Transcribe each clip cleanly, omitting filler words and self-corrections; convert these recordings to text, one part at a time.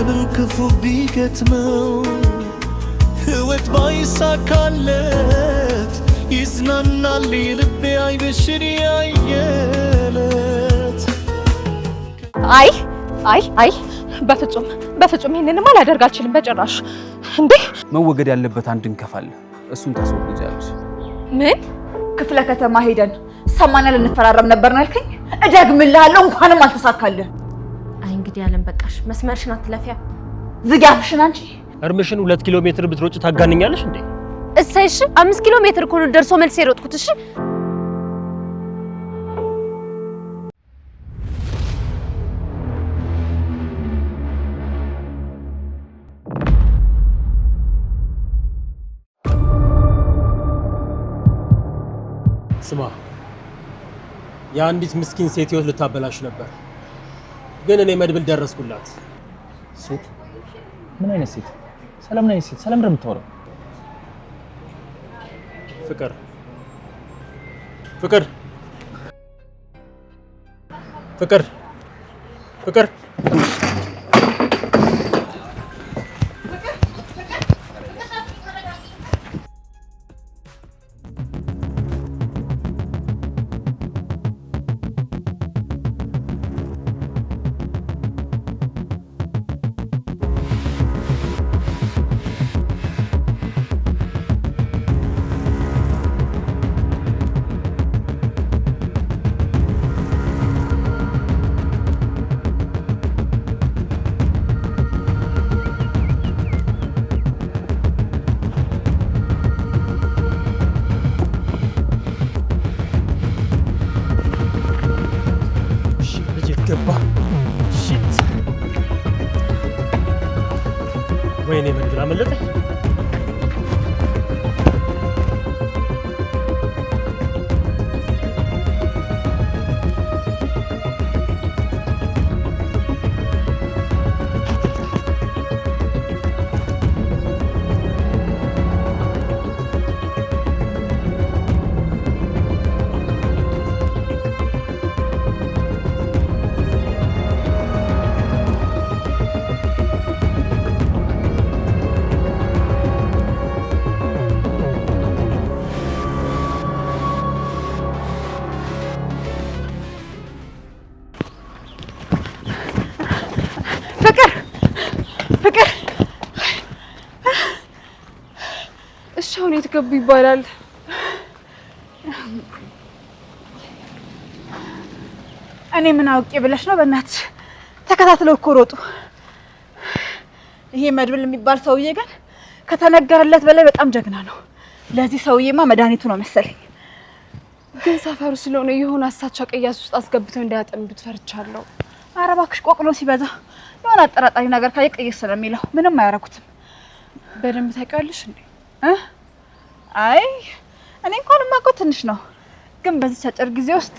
ምንም ክፉ ቢገጥመው ህይወት ባይሳካለት ይጽናናል ልቤ አይበሽር ያየለት አይ በፍጹም ይሄንንማ ላደርግ አልችልም በጭራሽ እንዴ መወገድ ያለበት አንድ እንከፋለ እሱን ታስወግጃለሽ ምን ክፍለ ከተማ ሄደን ሰማና ልንፈራረም ነበርና አልከኝ እደግምልሃለሁ እንኳንም አልተሳካልህ አይ እንግዲህ ያለን በቃሽ መስመርሽን አትለፊያ ዝጋፍሽን አንቺ እርምሽን 2 ኪሎ ሜትር ብትሮጪ ታጋንኛለሽ እንዴ እሰይሽ 5 ኪሎ ሜትር እኮ ነው ደርሶ መልስ የሮጥኩት እሺ ስማ የአንዲት ምስኪን ሴት ህይወት ልታበላሽ ነበር ግን እኔ መድብል ደረስኩላት ሴት ምን አይነት ሴት ሰላም ነኝ ሴት ሰላም እንደምታወራው ፍቅር ገባ ሺት ወይኔ መድብል አመለጠኝ ሻውን የተገቡ ይባላል እኔ ምን አውቄ ብለሽ ነው በእናትሽ ተከታትለው እኮ ሮጡ ይሄ መድብል የሚባል ሰውዬ ግን ከተነገረለት በላይ በጣም ጀግና ነው ለዚህ ሰውዬማ መድኃኒቱ ነው መሰለኝ ግን ሰፈሩ ስለሆነ የሆነ አሳቻ ቀያስ ውስጥ አስገብተው እንዳያጠምዱት ፈርቻለሁ ኧረ እባክሽ ቆቅሎ ሲበዛ የሆነ አጠራጣሪ ነገር ካየ ቀይስ ስለሚለው ምንም አያረኩትም በደንብ ታውቂዋለሽ እንዴ አይ እኔ እንኳን ማቆ ትንሽ ነው ግን በዚህ አጭር ጊዜ ውስጥ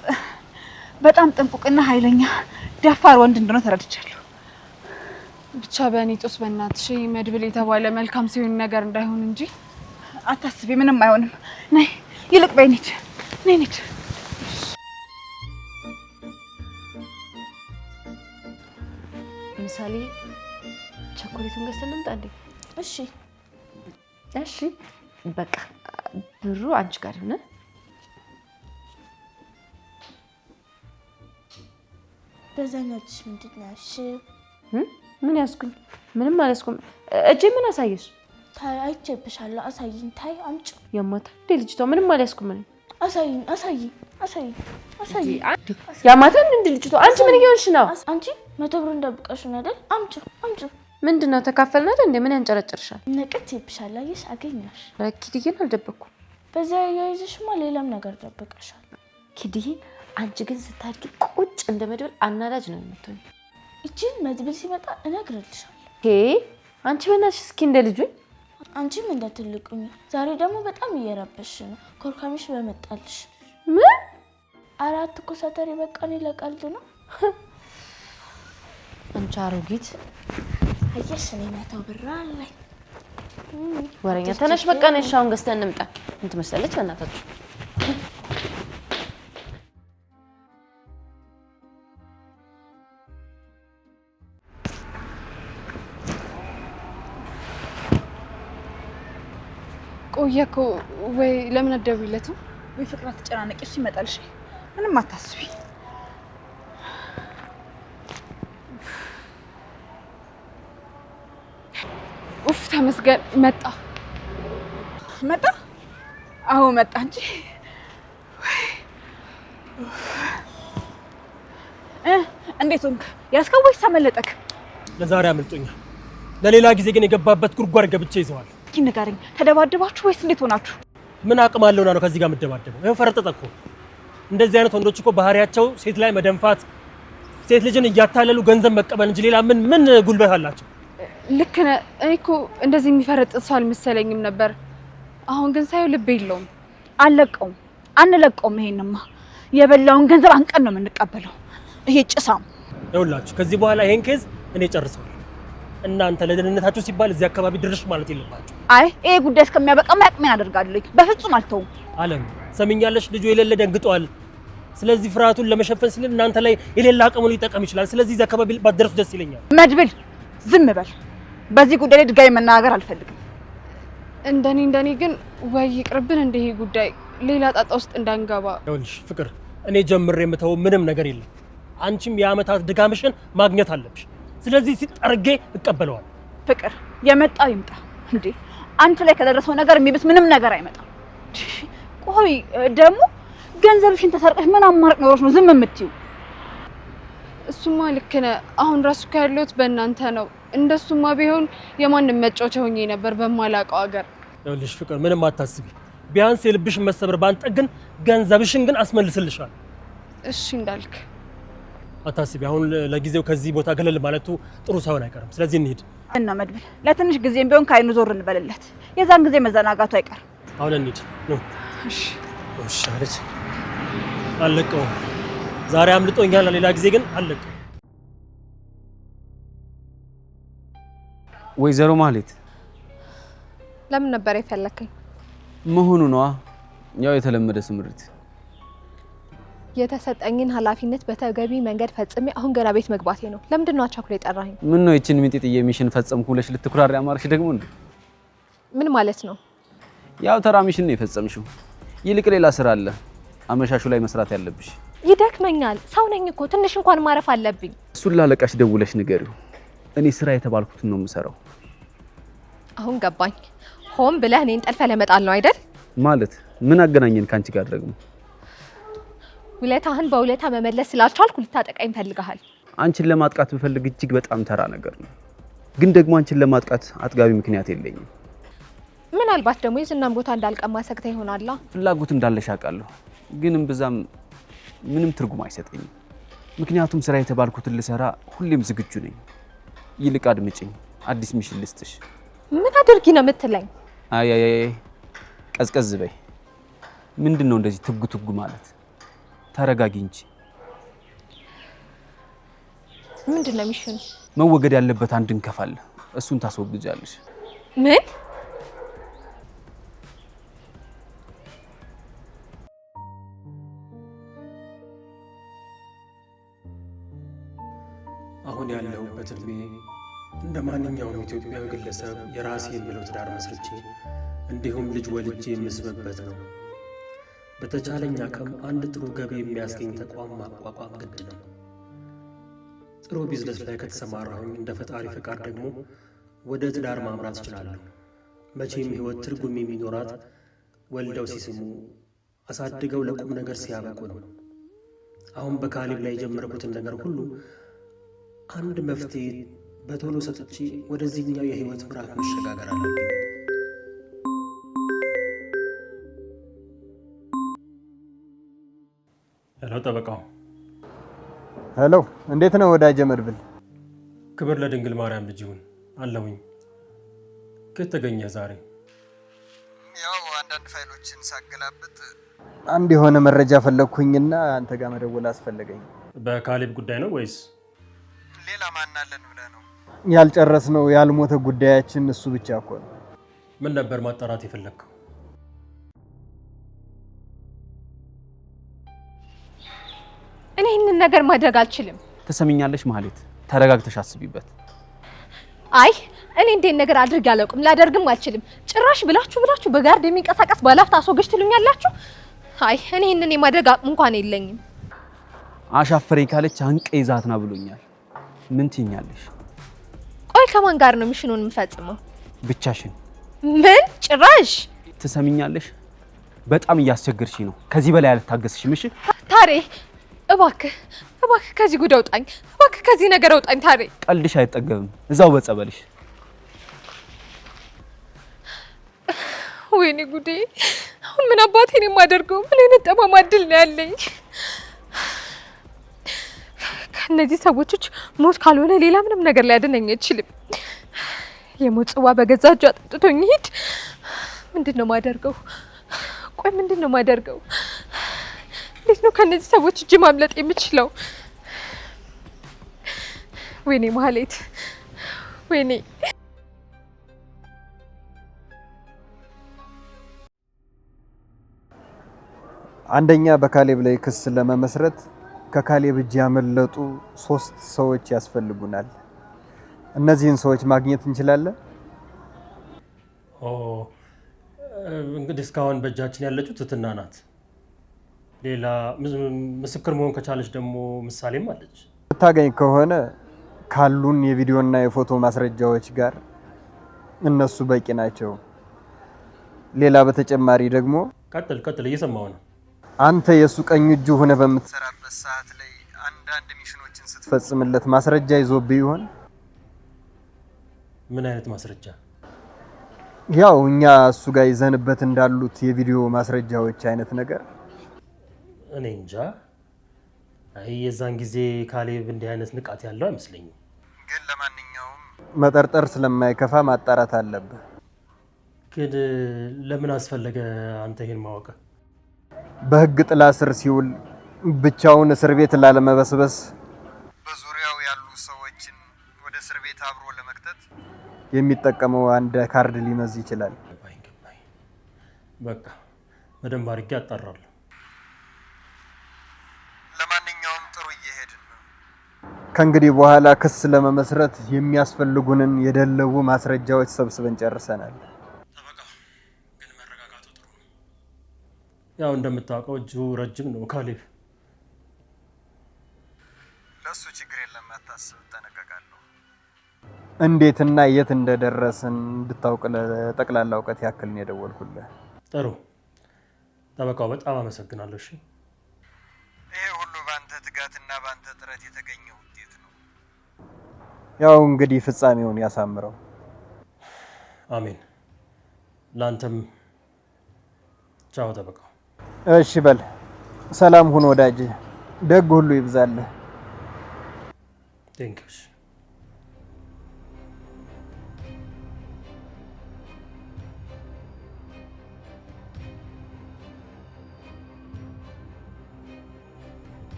በጣም ጥንቁቅና ኃይለኛ ደፋር ወንድ እንደሆነ ተረድቻለሁ ብቻ በእኔጦስ በእናትሽ መድብል የተባለ መልካም ሲሆን ነገር እንዳይሆን እንጂ አታስቢ ምንም አይሆንም ነይ ይልቅ በእኔት ነይ ነይ ምሳሌ ቸኮሌቱን ገዝተን እንምጣ እንዴ እሺ በቃ ብሩ አንቺ ጋር ነው በዛኛውሽ ምንድነው እሺ ምን ያስኩኝ ምንም አላስኩም እጄ ምን አሳየሽ ታይ አይቼብሻለሁ አሳይኝ ታይ አምጪ ያማታ ልጅቷ ምንም አላስኩም እኔ አሳይኝ ያማታን እንደ ልጅቷ አንቺ ምን ይሆንሽ ነው አንቺ 100 ብር እንደብቀሽ ነው አይደል አምጪ ምንድነው ተካፈልና እንደ ምን ያንጨረጭርሻል ነቅቼብሻለሁ አይሽ አገኛሽ ኪድዬን አልደበኩም በዛ ያይዝሽማ ሌላም ነገር ደብቀሻል ኪድዬ አንቺ ግን ስታድቂ ቁጭ እንደ መድብል አናዳጅ ነው የምትሆኝ እቺን መድብል ሲመጣ እነግርልሻለሁ አንቺ በእናትሽ እስኪ እንደ ልጁ አንቺም እንደ ትልቁኝ ዛሬ ደግሞ በጣም እየረበሽ ነው ኮርካሚሽ በመጣልሽ ምን አራት እኮ ሰተሪ በቃ ነው ለቀልድ ነው አንቺ አሮጊት አየሽ እኔ 100 ብር አለኝ ወሬኛ ተነሽ በቃ ነው ሻውን ገዝተን እንምጣ እንት መስላለች በእናታችሁ ቆየኮ ወይ ለምን አደብይለትም ወይ ፍቅር አትጨናነቂ እሱ ይመጣል እሺ ምንም አታስቢ ኡፍ ተመስገን መጣ አዎ መጣ እንጂ እንዴት ሆንክ ያስከው ወይስ ተመለጠክ ለዛሬ አመልጦኛል ለሌላ ጊዜ ግን የገባበት ጉርጓር ገብቼ ይዘዋል ንገረኝ ተደባደባችሁ ወይስ እንዴት ሆናችሁ ምን አቅም አለውና ነው ከዚህ ጋር መደባደበው ይሄው ፈረጠጠኩ እንደዚህ አይነት ወንዶች እኮ ባህሪያቸው ሴት ላይ መደንፋት ሴት ልጅን እያታለሉ ገንዘብ መቀበል እንጂ ሌላ ምን ጉልበት አላቸው ልክ ነህ እኔ እኮ እንደዚህ የሚፈረጥ ሰው አልመሰለኝም ነበር አሁን ግን ሳይው ልብ የለውም አንለቀውም ይሄንማ የበላውን ገንዘብ አንቀን ነው የምንቀበለው ይሄ ጭሳም ይኸውላችሁ ከዚህ በኋላ ይሄን ኬዝ እኔ ጨርሰዋል እናንተ ለደህንነታችሁ ሲባል እዚህ አካባቢ ድርሽ ማለት የለባችሁ አይ ይሄ ጉዳይ እስከሚያበቃ ማቅመን አደርጋለሁ በፍጹም አልተውም አለም ሰምኛለሽ ልጁ የሌለ ደንግጧል ስለዚህ ፍርሃቱን ለመሸፈን ሲል እናንተ ላይ የሌላ አቅሙን ሊጠቀም ይችላል ስለዚህ እዚህ አካባቢ ባትደርሱ ደስ ይለኛል መድብል ዝም በል በዚህ ጉዳይ ላይ ድጋሚ መናገር አልፈልግም እንደኔ ግን ወይ ይቅርብን እንደ ይሄ ጉዳይ ሌላ ጣጣ ውስጥ እንዳንገባ ይኸውልሽ ፍቅር እኔ ጀምሬ የምተው ምንም ነገር የለም አንቺም የአመታት ድጋምሽን ማግኘት አለብሽ ስለዚህ ሲጠርጌ እቀበለዋል ፍቅር የመጣው ይምጣ እንዴ አንተ ላይ ከደረሰው ነገር የሚብስ ምንም ነገር አይመጣም ቆይ ደግሞ ገንዘብሽን ተሰርቀሽ ምን አማራጭ ኖሮሽ ነው ዝም የምትይው እሱማ ልክ ነህ አሁን ራሱ ካለውት በእናንተ ነው እንደሱማ ቢሆን የማንም መጫወቻ ሆኜ ነበር በማላውቀው ሀገር ይኸውልሽ ፍቅር ምንም አታስቢ ቢያንስ የልብሽን መሰበር ባንጠግን ገንዘብሽን ግን አስመልስልሻል እሺ እንዳልክ አታስቢ አሁን ለጊዜው ከዚህ ቦታ ገለል ማለቱ ጥሩ ሳይሆን አይቀርም ስለዚህ እንሂድ እና መድብል ለትንሽ ጊዜም ቢሆን ካይኑ ዞር እንበልለት የዛን ጊዜ መዘናጋቱ አይቀርም አሁን እንሂድ ነው እሺ አለች አለቀው ዛሬ አምልጦኛል ሌላ ጊዜ ግን አለቀው ወይዘሮ ማህሌት ለምን ነበር የፈለከኝ መሆኑ ነው ያው የተለመደ ስምሪት የተሰጠኝን ኃላፊነት በተገቢ መንገድ ፈጽሜ አሁን ገና ቤት መግባቴ ነው ለምንድን ነው አቻኩሌ ጠራኸኝ ምን ነው እቺን ሚጢጥዬ ሚሽን ፈጸምኩ ብለሽ ልትኩራሪ አማርሽ ደግሞ እንዴ ምን ማለት ነው ያው ተራ ሚሽን ነው የፈጸምሽው ይልቅ ሌላ ስራ አለ አመሻሹ ላይ መስራት ያለብሽ ይደክመኛል ሰው ነኝ እኮ ትንሽ እንኳን ማረፍ አለብኝ እሱን ላለቃሽ ደውለሽ ንገሪው እኔ ስራ የተባልኩትን ነው የምሰራው አሁን ገባኝ ሆም ብለህ እኔን ጠልፈህ ለመጣል ነው አይደል ማለት ምን አገናኘን ካንቺ ጋር ደግሞ ውለታህን በውለታ መመለስ ስላልቻልኩ ልታጠቃኝ ፈልገሃል አንቺን ለማጥቃት ብፈልግ እጅግ በጣም ተራ ነገር ነው ግን ደግሞ አንቺን ለማጥቃት አጥጋቢ ምክንያት የለኝም ምናልባት ደግሞ የዝናን ቦታ እንዳልቀማ ሰግተህ ይሆናል ፍላጎት እንዳለሽ አውቃለሁ ግን እምብዛም ምንም ትርጉም አይሰጠኝም ምክንያቱም ስራ የተባልኩትን ልሰራ ሁሌም ዝግጁ ነኝ ይልቅ አድምጪኝ አዲስ ሚሽን ልስጥሽ ምን አድርጊ ነው የምትለኝ አይ ቀዝቀዝ በይ ምንድነው እንደዚህ ትጉ ማለት ተረጋጊ እንጂ ምንድነው ሚሽን መወገድ ያለበት አንድ እንከፋለ እሱን ታስወግጃለሽ ምን አሁን ያለሁበት እድሜ እንደ ማንኛውም ኢትዮጵያዊ ግለሰብ የራሴ የምለው ትዳር መስርቼ እንዲሁም ልጅ ወልጄ የምስብበት ነው። በተቻለኝ አቅም አንድ ጥሩ ገቢ የሚያስገኝ ተቋም ማቋቋም ግድ ነው። ጥሩ ቢዝነስ ላይ ከተሰማራሁኝ እንደ ፈጣሪ ፈቃድ ደግሞ ወደ ትዳር ማምራት እችላለሁ። መቼም ህይወት ትርጉም የሚኖራት ወልደው ሲስሙ አሳድገው ለቁም ነገር ሲያበቁ ነው። አሁን በካሊብ ላይ የጀመርኩትን ነገር ሁሉ አንድ መፍትሄ በቶሎ ሰጥቼ ወደዚህኛው የህይወት ምዕራፍ መሸጋገር አለብኝ። ሄሎ ጠበቃው። ሄሎ እንዴት ነው ወዳጄ መድብል? ክብር ለድንግል ማርያም ልጅ ይሁን አለሁኝ። ከየት ተገኘህ ዛሬ? ያው አንዳንድ ፋይሎችን ሳገላብጥ አንድ የሆነ መረጃ ፈለግኩኝና አንተ ጋር መደወል አስፈለገኝ። በካሊብ ጉዳይ ነው ወይስ ሌላ ማን አለን ብለህ ነው? ያልጨረስነው ያልሞተ ጉዳያችን እሱ ብቻ እኮ ነው። ምን ነበር ማጣራት የፈለግከው? እኔ ይህንን ነገር ማድረግ አልችልም። ተሰሚኛለሽ ማህሌት፣ ተረጋግተሽ አስቢበት። አይ እኔ እንዴት ነገር አድርግ ያለቁም ላደርግም አልችልም። ጭራሽ ብላችሁ በጋርድ የሚንቀሳቀስ ባላፍታ አስወግጅ ትሉኛላችሁ? አይ እኔ እነኔ ማድረግ አቅም እንኳን የለኝም። አሻፈረኝ ካለች አንቀ ይዛትና ብሎኛል። ምን ትኛለሽ? ቆይ ከማን ጋር ነው ሚሽኑን የምፈጽመው? ብቻሽን። ምን ጭራሽ ትሰሚኛለሽ? በጣም እያስቸገርሽ ነው። ከዚህ በላይ አልታገስሽም። እሺ ታሬ እባክህ ከዚህ ጉድ አውጣኝ። እባክህ ከዚህ ነገር አውጣኝ ታሬ። ቀልድሽ አይጠገብም። እዛው በጸበልሽ። ወይኔ ጉዴ! አሁን ምን አባቴ ነው የማደርገው? ምን አይነት ጠማማ እድል ነው ያለኝ? ከነዚህ ሰዎች ሞት ካልሆነ ሌላ ምንም ነገር ሊያድነኝ አይችልም። የሞት ጽዋ በገዛ እጇ አጠጥቶኝ ሂድ። ምንድነው ማደርገው? ቆይ ምንድነው ማደርገው? እንዴት ነው ከነዚህ ሰዎች እጅ ማምለጥ የምችለው? ወይኔ ማህሌት፣ ወይኔ አንደኛ በካሌብ ላይ ክስ ለመመስረት ከካሌብ እጅ ያመለጡ 3 ሰዎች ያስፈልጉናል። እነዚህን ሰዎች ማግኘት እንችላለን? እንግዲህ እስካሁን በእጃችን ያለችው ትትና ናት። ሌላ ምስክር መሆን ከቻለች ደግሞ ምሳሌም አለች። ታገኝ ከሆነ ካሉን የቪዲዮና የፎቶ ማስረጃዎች ጋር እነሱ በቂ ናቸው። ሌላ በተጨማሪ ደግሞ ቀጥል እየሰማው ነው። አንተ የሱ ቀኝ እጁ ሆነ በምትሰራበት ሰዓት ላይ አንዳንድ ሚሽኖችን ስትፈጽምለት ማስረጃ ይዞብህ ይሆን? ምን አይነት ማስረጃ? ያው እኛ እሱ ጋር ይዘንበት እንዳሉት የቪዲዮ ማስረጃዎች አይነት ነገር። እኔ እንጃ። አይ የዛን ጊዜ ካሌብ እንዲህ አይነት ንቃት ያለው አይመስለኝም። ግን ለማንኛውም መጠርጠር ስለማይከፋ ማጣራት አለብህ። ግን ለምን አስፈለገ አንተ ይሄን ማወቅ? በህግ ጥላ ስር ሲውል ብቻውን እስር ቤት ላለመበስበስ በዙሪያው ያሉ ሰዎችን ወደ እስር ቤት አብሮ ለመክተት የሚጠቀመው አንድ ካርድ ሊመዝ ይችላል። በቃ በደንብ አድርጌ አጣራለሁ። ለማንኛውም ጥሩ እየሄድን ነው። ከእንግዲህ በኋላ ክስ ለመመስረት የሚያስፈልጉንን የደለቡ ማስረጃዎች ሰብስበን ጨርሰናል። ግን መረጋጋቱ ጥሩ ነው። ያው እንደምታውቀው እጁ ረጅም ነው ካሌብ። ለሱ ችግር የለም አታስብ፣ እጠነቀቃለሁ። እንዴትና የት እንደደረስን እንድታውቅ ለጠቅላላ እውቀት ያክል ነው የደወልኩልህ። ጥሩ ጠበቃው፣ በጣም አመሰግናለሁ። እሺ ይሄ ሁሉ ባንተ ትጋትና ባንተ ጥረት የተገኘ ውጤት ነው። ያው እንግዲህ ፍጻሜውን ያሳምረው። አሜን። ላንተም ቻው ጠበቃው። እሺ በል ሰላም ሁን ወዳጅ፣ ደግ ሁሉ ይብዛልህ። ቴንክስ።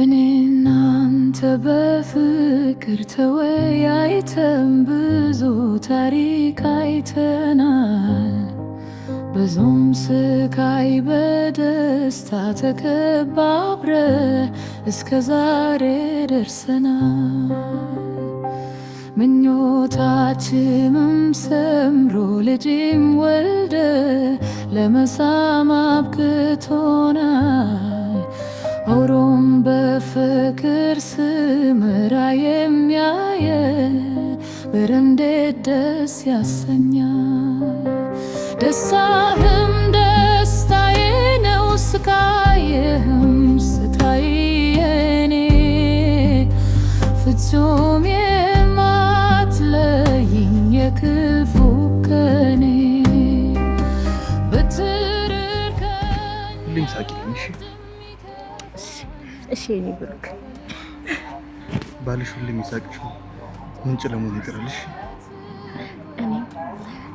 እኔ እናንተ በፍቅር ተወያይተን ብዙ ታሪክ አይተናል። ብዙም ስቃይ በደስታ ተከባብረ እስከ ዛሬ ደርሰናል። ምኞታችንም ሰምሮ ልጅም ወልደ ለመሳም አብቅቶናል። ሆሮም በፍቅር ስምራ የሚያየ በረንዴት ደስ ያሰኛል። ደስታህም ደስታዬ ነው፣ ስቃይህም ስቃዬ የኔ ፍጹም የማትለይኝ የክፉ ቀኔ ብትርቀኝ ሁሌም ሳቂልኝ። እሺ የኔ ብሩክ፣ ባልሽ ሁሌም ይሳቅሽ ምንጭ ለመሆን ይጥራልሽ።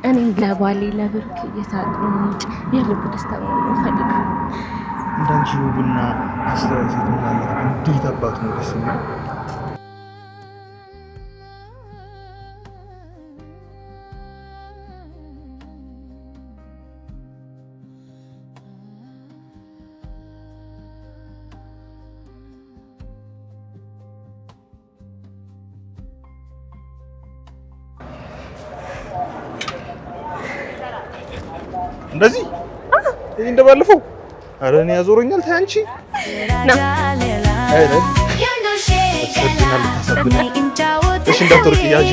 እኔም ለባሌ ለብሩክ የሳቅ ምንጭ የልብ ደስታ መሆን ፈልጋለሁ። እንዳንቺ ውብና አስተያየት ማለት እንዴት አባቱ ነው ደስ የሚለው። እንደዚህ ይሄ እንደባለፈው አረ እኔ ያዞረኛል። ታይ አንቺ አይደል ተሰጥተናል ተሰጥተናል። እሺ እንዳትወርቂ ያጂ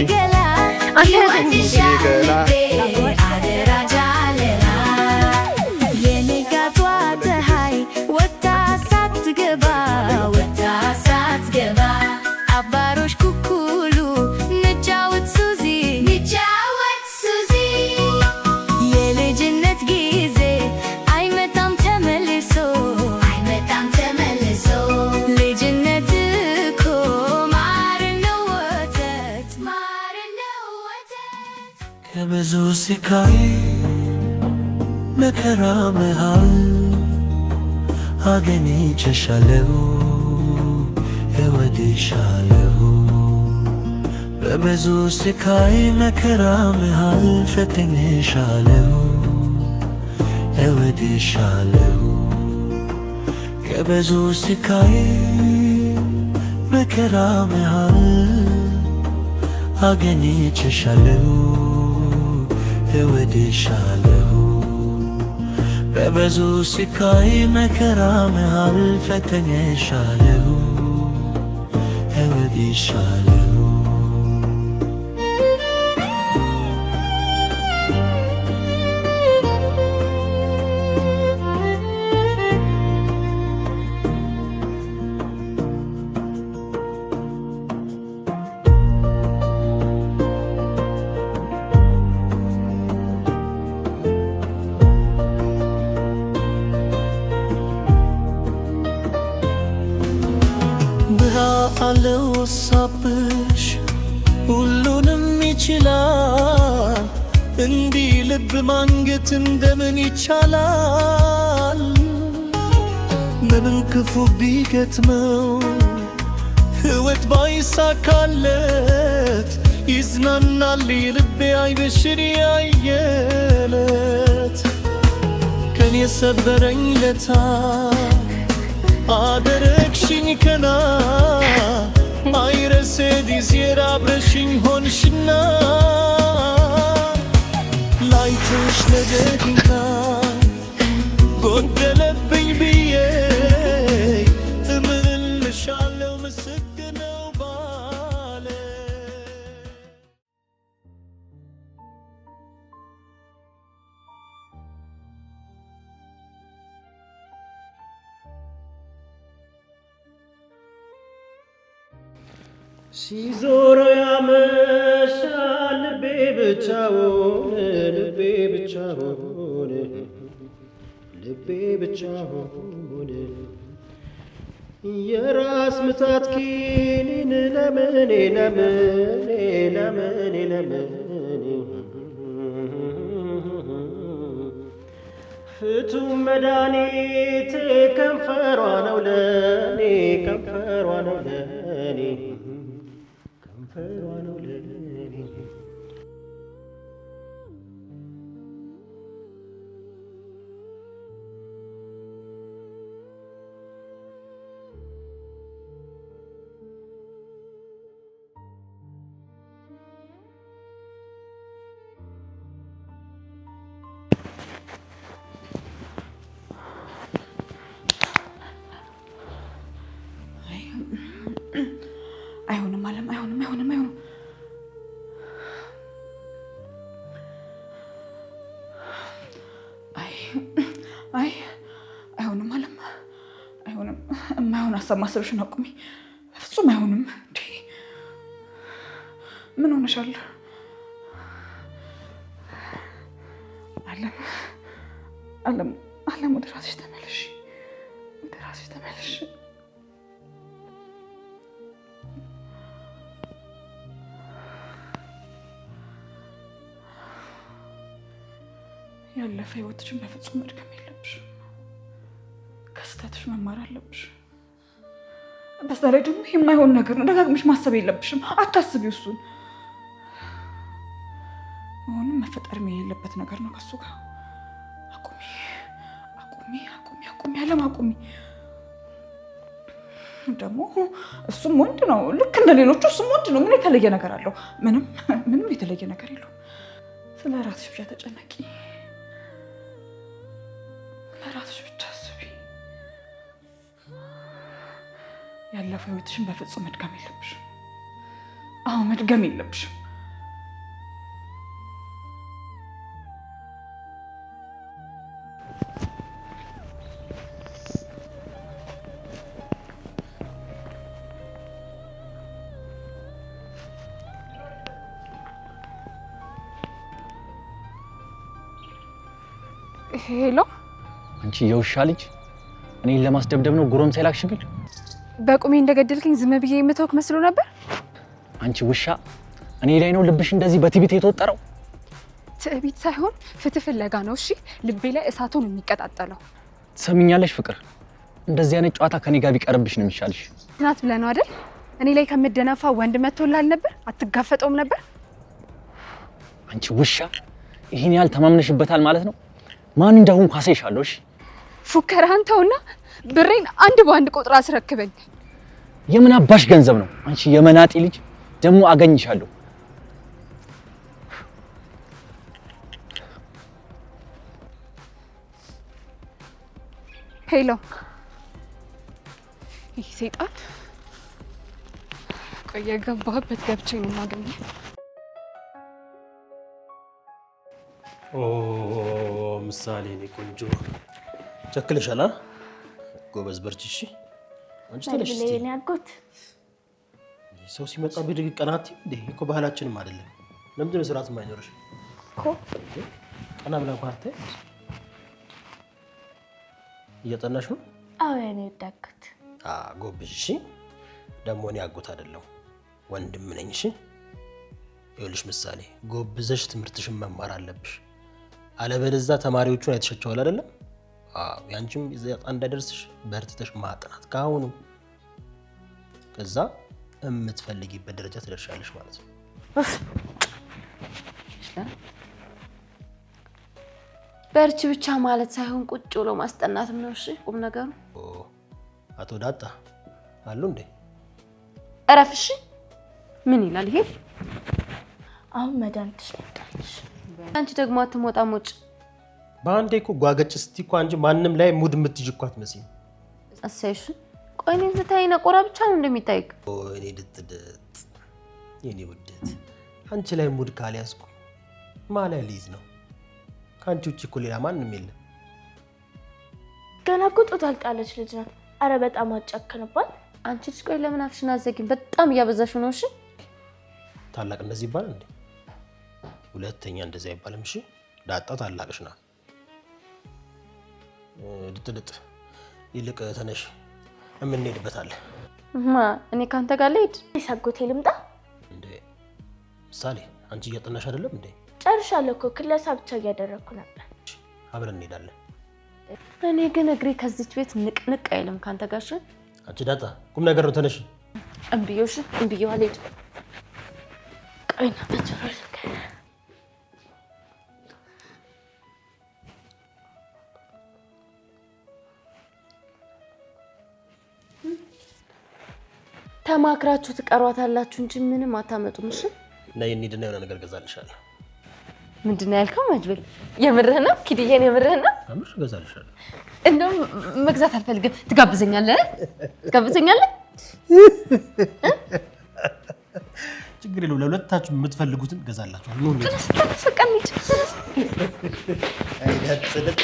ከብዙ ስቃይ መከራ መሃል አገኝቼሻለሁ እወድሻለሁ። በብዙ ስቃይ መከራ መሃል ፈትኜሻለሁ እወድሻለሁ። ከብዙ ስቃይ መከራ መሃል አገኝቼሻለሁ እወድሻለሁ። በብዙ ስቃይ መከራ መሃል ፈትኜሻለሁ እወድሻለሁ። አለው ሳብሽ ሁሉንም ይችላል። እንዲህ ልብ ማንገት እንደምን ይቻላል? ምንም ክፉ ቢገጥመው ሕይወት ባይሳካለት ይዝናናል ልቤ አይበሽር ያየለት። ከኔ ሰበረኝ ለታ አደረግሽኝ ከና አይረሴ ዲዜር አብረሽኝ ሆንሽና ላይትሽ ለደቂቃ ጎደለብኝ ብዬ እምልሻለሁ ምስግነው ባለ ሲዞር ያመሻል ልቤ ብቻውን ልቤ ብቻውን ልቤ ብቻውን የራስ ምታት ኪኒን ለምኔ ለምኔ ለምኔ ለምኔ ፍቱም መድኃኒቴ ከንፈሯ ነው ለኔ ከንፈሯ ነው ለኔ ከንፈሯ ነው ለኔ አይሆንም አለም አይሆንም አይሆንም አይሆንም አይ አይሆንም አለም አይሆንም የማይሆን ሀሳብ ማሰብሽን አቁሚ ፍጹም አይሆንም እንዴ ምን ሆነሻል አለም አለም አለም ወደ ራስሽ ተመለሽ ወደ ራስሽ ተመለሽ ያለፈ ህይወትሽን በፍጹም መድገም የለብሽ ከስተትሽ መማር አለብሽ በዛ ላይ ደግሞ የማይሆን ነገር ነው። ደጋግመሽ ማሰብ የለብሽም። አታስቢው እሱን። አሁንም መፈጠርም የሌለበት ነገር ነው ከሱ ጋር። አቁሚ አቁሚ አቁሚ አቁሚ አለም አቁሚ። ደግሞ እሱም ወንድ ነው ልክ እንደ ሌሎቹ። እሱም ወንድ ነው። ምን የተለየ ነገር አለው? ምንም የተለየ ነገር የለውም። ስለ ራስሽ ብቻ ተጨነቂ። ለራስሽ ብቻ አስቢ። ያለፈው ህይወትሽን በፍጹም መድገም የለብሽም። አዎ መድገም የለብሽም። ሄሎ፣ አንቺ የውሻ ልጅ እኔን ለማስደብደብ ነው ጉሮም ሳይላክሽብኝ? በቁሜ እንደገደልከኝ ዝም ብዬ የምተውክ መስሎ ነበር? አንቺ ውሻ እኔ ላይ ነው ልብሽ እንደዚህ በትዕቢት የተወጠረው? ትዕቢት ሳይሆን ፍትህ ፍለጋ ነው። እሺ፣ ልቤ ላይ እሳቱን የሚቀጣጠለው። ትሰሚኛለሽ ፍቅር፣ እንደዚህ አይነት ጨዋታ ከኔ ጋር ቢቀርብሽ ነው የሚሻልሽ። ትናት ብለህ ነው አይደል? እኔ ላይ ከምደነፋ ወንድ መጥቶልሃል ነበር? አትጋፈጠውም ነበር? አንቺ ውሻ ይሄን ያህል ተማምነሽበታል ማለት ነው? ማን እንደሆን ኳሰይሻለሁ። እሺ ፉከራህን ተውና ብሬን አንድ በአንድ ቁጥር አስረክበኝ። የምን አባሽ ገንዘብ ነው? አንቺ የመናጢ ልጅ ደግሞ አገኝሻለሁ። ሄሎ፣ ይህ ሰይጣን ቆይ የገባህበት ገብቼ ነው የማገኘው። ምሳሌ ነኝ ቆንጆ። ቸክለሻል? ጎበዝ በርቺ። እሺ አንቺ ተነሽ እስቲ። ለኔ ያጎት ሰው ሲመጣ ብድግ ቀናት እንዴ እኮ ባህላችንም አይደለም። ለምንድን ነው ስርዓት የማይኖርሽ? እኮ ቀና ብላ ኳርተ እያጠናሽ ነው? አዎ የኔ ያጎት። ጎብዥ። እሺ ደግሞ እኔ ያጎት አይደለሁ ወንድም ነኝ። እሺ ይኸውልሽ ምሳሌ፣ ጎብዘሽ ትምህርትሽን መማር አለብሽ። አለበለዚያ ተማሪዎቹን አይተሻቸዋል አይደለም? ያንቺም እዚያ እንዳይደርስሽ በርትተሽ ማጥናት ካሁኑ። ከዛ የምትፈልጊበት ደረጃ ትደርሻለሽ ማለት ነው። በርቺ ብቻ ማለት ሳይሆን ቁጭ ብሎ ማስጠናትም ነው። እሺ ቁም ነገሩ። አቶ ዳጣ አሉ እንዴ? እረፍሽ። ምን ይላል ይሄ? አሁን መድኃኒትሽ መጣልሽ። አንቺ ደግሞ አትሞጣሞጭ። በአንዴ እኮ ጓገጭ ስትይ እኮ አንቺ ማንም ላይ ሙድ የምትይዥ እኮ አትመስይም። አሳይሽ። ቆይ እኔን ስታይ ነቆራ ብቻ ነው እንደሚታይክ? እኔ ድጥድጥ የኔ ውደት፣ አንቺ ላይ ሙድ ካልያዝኩ ማሊያ ሊይዝ ነው። ከአንቺ ውጭ እኮ ሌላ ማንም የለም። ገና እኮ ጡት አልጣለች ልጅ ናት። አረ በጣም አጨክንባት። አንቺ ልጅ ቆይ ለምን አፍሽን አዘጊም? በጣም እያበዛሽው ነው። እሺ ታላቅ እንደዚህ ይባላል እንዴ? ሁለተኛ እንደዚህ አይባልም። እሺ ዳጣ ታላቅሽ ናት። ድጥድጥ ይልቅ ተነሽ፣ የምንሄድበታለን። እኔ ካንተ ጋር ልሄድ? ሳጎቴ ልምጣ እንዴ? ምሳሌ አንቺ እያጠናሽ አይደለም እንዴ? ጨርሻለሁ እኮ ክለሳ ብቻ እያደረኩ ነበር። አብረን እንሄዳለን። እኔ ግን እግሬ ከዚች ቤት ንቅንቅ አይልም ካንተ ጋር። እሺ አንቺ ዳጣ ቁም ነገር ነው። ተነሽ። እምብዬሽ እምብዬው አልሄድ። ቆይና በትሮል ተማክራችሁ ትቀሯታላችሁ እንጂ ምንም አታመጡም። እሺ ነይ እንሂድና የሆነ ነገር ገዛልሻለሁ። ምንድን ነው ያልከው? መጅብል የምርህ ነው? ኪድዬን የምርህ ነው? አምሽ ገዛልሻለሁ። እንደውም መግዛት አልፈልግም። ትጋብዘኛለህ? ትጋብዘኛለህ? ችግር የለውም። ለሁለታችሁ የምትፈልጉትን ገዛላችኋል። ነው እንዴ? ተቀምጭ። አይዳጥልጥ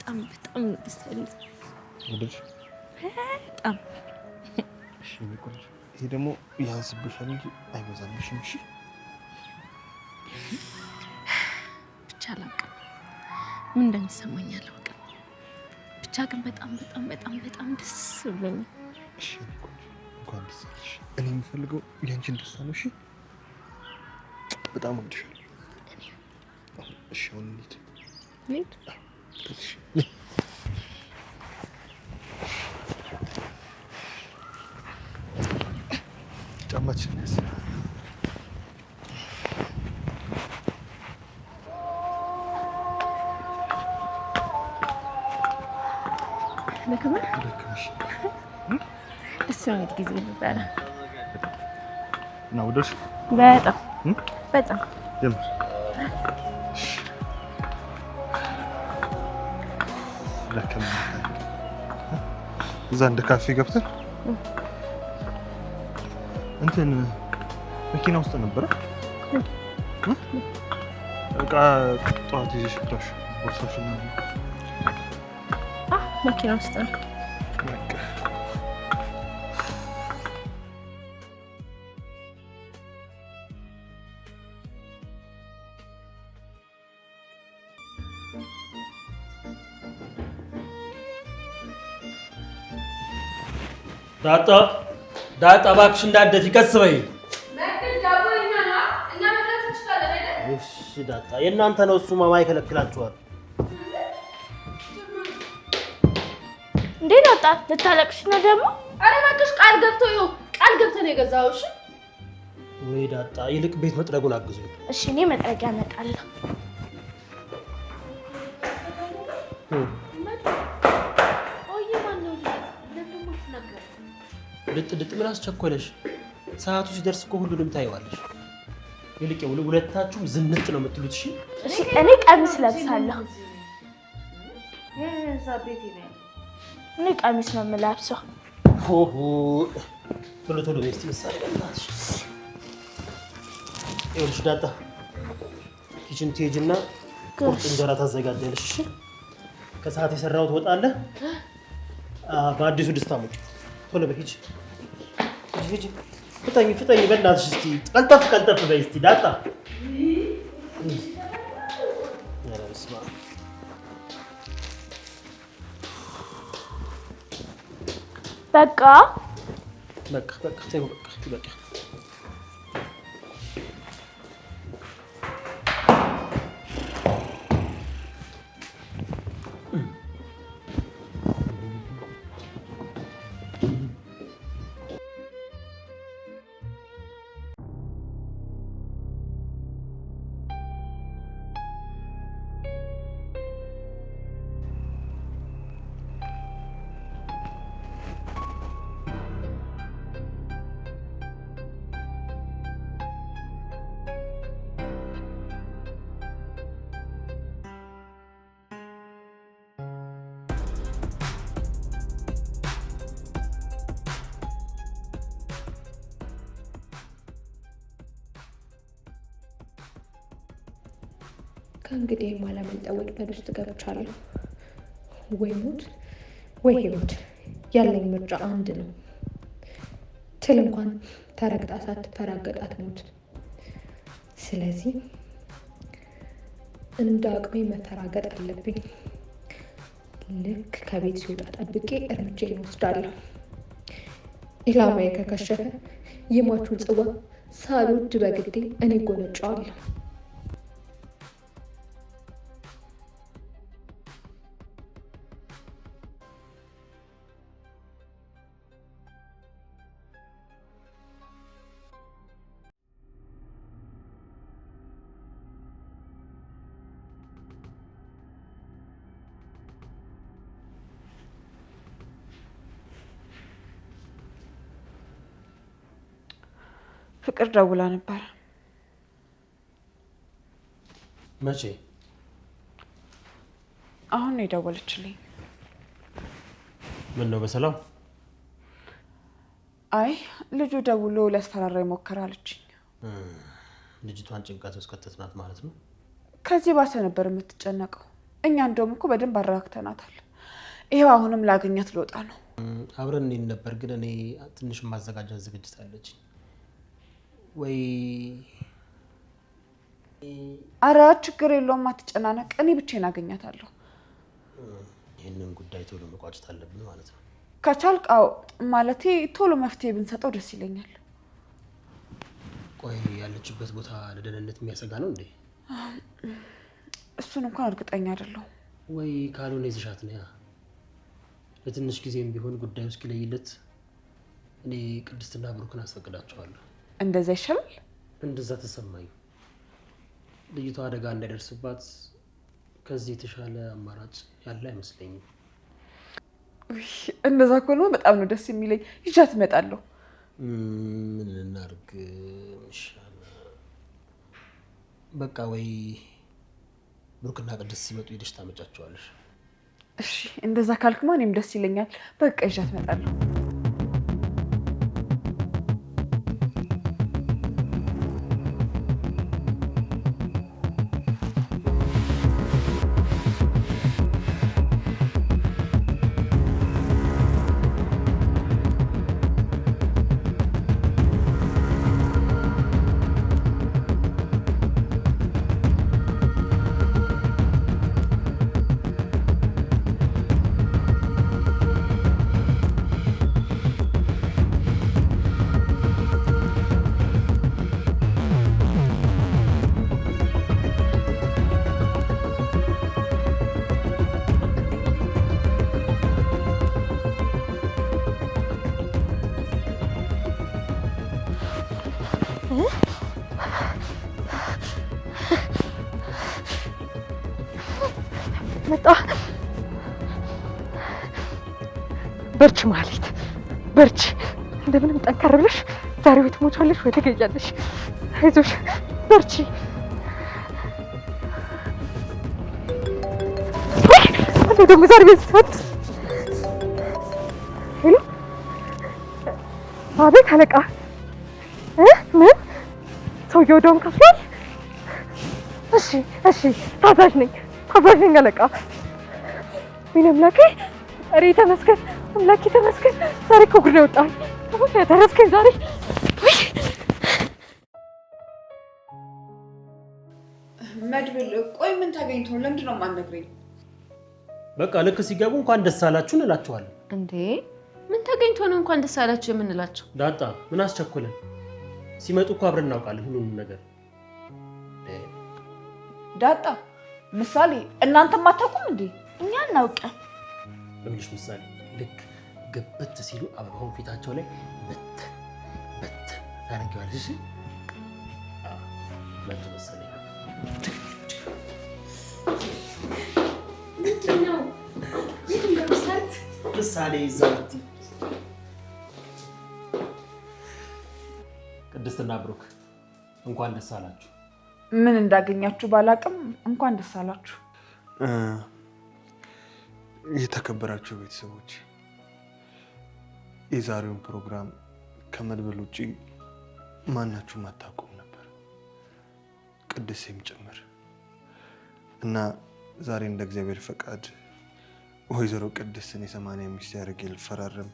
በጣም ደስ ይላል። በጣም እሺ ቆንጆ። ይሄ ደግሞ ያንስብሻል እንጂ አይበዛልሽም። እሺ ብቻ አላውቅም ምን እንደሚሰማኝ አላውቅም። ብቻ ግን በጣም ደስ ብሎኛል። እሺ ቆንጆ፣ እንኳን ደስ አለሽ። እኔ የምፈልገው ያንቺን ደስታ ነው። እሺ በጣም ወድሻለሁ። እሺ አሁን እንሂድ። ጫማችን ለከማ ደስ የሚል ጊዜ ነበረ። ነው ደስ በጣም በጣም የምር ለከማ እዛ እንደ ካፌ ገብተን እንትን መኪና ውስጥ ነበረ እቃ ጠዋት ይዘሽ ወጣሽ ቦርሳሽን መኪና ውስጥ ነው። ዳጣ እባክሽ እንዳትደፊ ቀስ በይ። እሺ ዳጣ የእናንተ ነው እሱ ማማ ይከለክላችኋል። እንዴ ዳጣ ልታለቅሽ ነው ደግሞ? አረ እባክሽ ቃል ገብቶ ነው የገዛው። እሺ ወይ ዳጣ ይልቅ ቤት መጥረጉን አግዙኝ። እሺ እኔ መጥረጊያ አመጣለሁ። ድጥ ምን አስቸኮለሽ? ሰዓቱ ሲደርስ እኮ ሁሉንም ታይዋለሽ። ይልቅ ሁለታችሁም ዝንጥ ነው የምትሉት። እሺ እሺ እኔ ቀሚስ ለብሳለሁ። እኔ ቀሚስ ነው የምለብሰው። ሆሆ ቶሎ ቤስቲ መሳሪያ በእናትሽ። ይኸውልሽ ዳጣ ኪችን ትሄጂና ቁርጥ እንጀራ ታዘጋጃለሽ። እሺ ከሰዓት የሰራሁት ወጥ አለ በአዲሱ ድስት አሙቂ። ቶሎ በይ ሂጂ። ፍጠኝ በእናትሽ። እስኪ ቀልጠፍ በይ እስኪ ዳጣ። በቃ ተይው በቃ። ከእንግዲህ የማላመልጠው ወጥመድ ውስጥ ገብቻለሁ። ወይ ሞት ወይ ህይወት። ያለኝ ምርጫ አንድ ነው። ትል እንኳን ተረግጣ ሳትፈራገጥ አትሞት። ስለዚህ እንደ አቅሜ መፈራገጥ አለብኝ። ልክ ከቤት ሲወጣ ጠብቄ እርምጃዬን እወስዳለሁ። ኢላማዬ ከከሸፈ የሟቹን ጽዋ ሳልወድ በግዴ እኔ ጎነጫዋለሁ። ፍቅር ደውላ ነበር። መቼ? አሁን ነው የደወለችልኝ። ምን ነው በሰላም? አይ ልጁ ደውሎ ሊያስፈራራ ይሞክራል አለችኝ። ልጅቷን ጭንቀት ውስጥ ከተትናት ማለት ነው። ከዚህ ባሰ ነበር የምትጨነቀው። እኛ እንደውም እኮ በደንብ አረጋግተናታል። ይሄው አሁንም ላገኛት ልወጣ ነው። አብረን እንሂድ ነበር ግን እኔ ትንሽ ማዘጋጃት ዝግጅት አለችኝ። ወይ አረ ችግር የለውም አትጨናነቅ። እኔ ብቻዬን አገኛታለሁ። ይሄንን ጉዳይ ቶሎ መቋጨት አለብን ማለት ነው። ከቻልክ ማለቴ ቶሎ መፍትሄ ብንሰጠው ደስ ይለኛል። ቆይ ያለችበት ቦታ ለደህንነት የሚያሰጋ ነው እንዴ? እሱን እንኳን እርግጠኛ አይደለሁም። ወይ ካልሆነ ይዘሻት ነው ያ ለትንሽ ጊዜም ቢሆን ጉዳዩ እስኪለይለት እኔ ቅድስትና ብሩክን አስፈቅዳቸዋለሁ። እንደዛ ይሻላል። እንደዛ ተሰማኝ። ልጅቷ አደጋ እንዳይደርስባት ከዚህ የተሻለ አማራጭ ያለ አይመስለኝም። እንደዛ ከሆነ በጣም ነው ደስ የሚለኝ። ይዣት እመጣለሁ። ምን እናድርግ ይሻላል? በቃ ወይ ብሩክና ቅድስት ሲመጡ ሄደሽ ታመጫቸዋለሽ። እሺ እንደዛ ካልክማ እኔም ደስ ይለኛል። በቃ ይዣት እመጣለሁ። መጣ። በርቺ ማለት በርቺ። እንደምንም ጠንከር ብለሽ ዛሬ ወይ ትሞቻለሽ ወይ ትገኛለሽ። አይዞሽ በርቺ። አንተ ደግሞ ዛሬ ቤት ሰጥ ሄሎ፣ አቤት አለቃ። ምን ሰውየው ደም ከፍሏል? እሺ እሺ፣ ታዛዥ ነኝ አለቃ። ምን አምላኬ፣ ኧረ ተመስገን አምላኬ ተመስገን። ዛሬ እኮ ጉድ ነው የወጣኝ። ተረፍከኝ ዛሬ። መድብል ቆይ ምን ታገኝቶ ነው? ለምንድን ነው የማትነግረኝ? በቃ ልክ ሲገቡ እንኳን ደስ አላችሁ እንላችኋለን። እንዴ ምን ተገኝቶ ነው እንኳን ደስ አላችሁ የምንላቸው? ዳጣ ምን አስቸኮለን? ሲመጡ እኮ አብረን እናውቃለን ሁሉንም ነገር። ዳጣ ምሳሌ እናንተም አታውቁም እንዴ? እኛ እናውቀን። ለሁሉሽ ምሳሌ ልክ ግብት ሲሉ አበባውን ፊታቸው ላይ በት ታደርጊዋለሽ። መጡ መሰለኝ። ምንድነው እንደምሰርት ምሳሌ ይዛት ቅድስትና ብሩክ እንኳን ደስ አላችሁ። ምን እንዳገኛችሁ ባላቅም እንኳን ደስ አላችሁ። የተከበራችሁ ቤተሰቦች የዛሬውን ፕሮግራም ከመድብል ውጪ ማናችሁም አታውቁም ነበር፣ ቅድስም ጭምር እና ዛሬ እንደ እግዚአብሔር ፈቃድ ወይዘሮ ቅድስትን የ80 ሚስት ያደርጌ ልፈራረም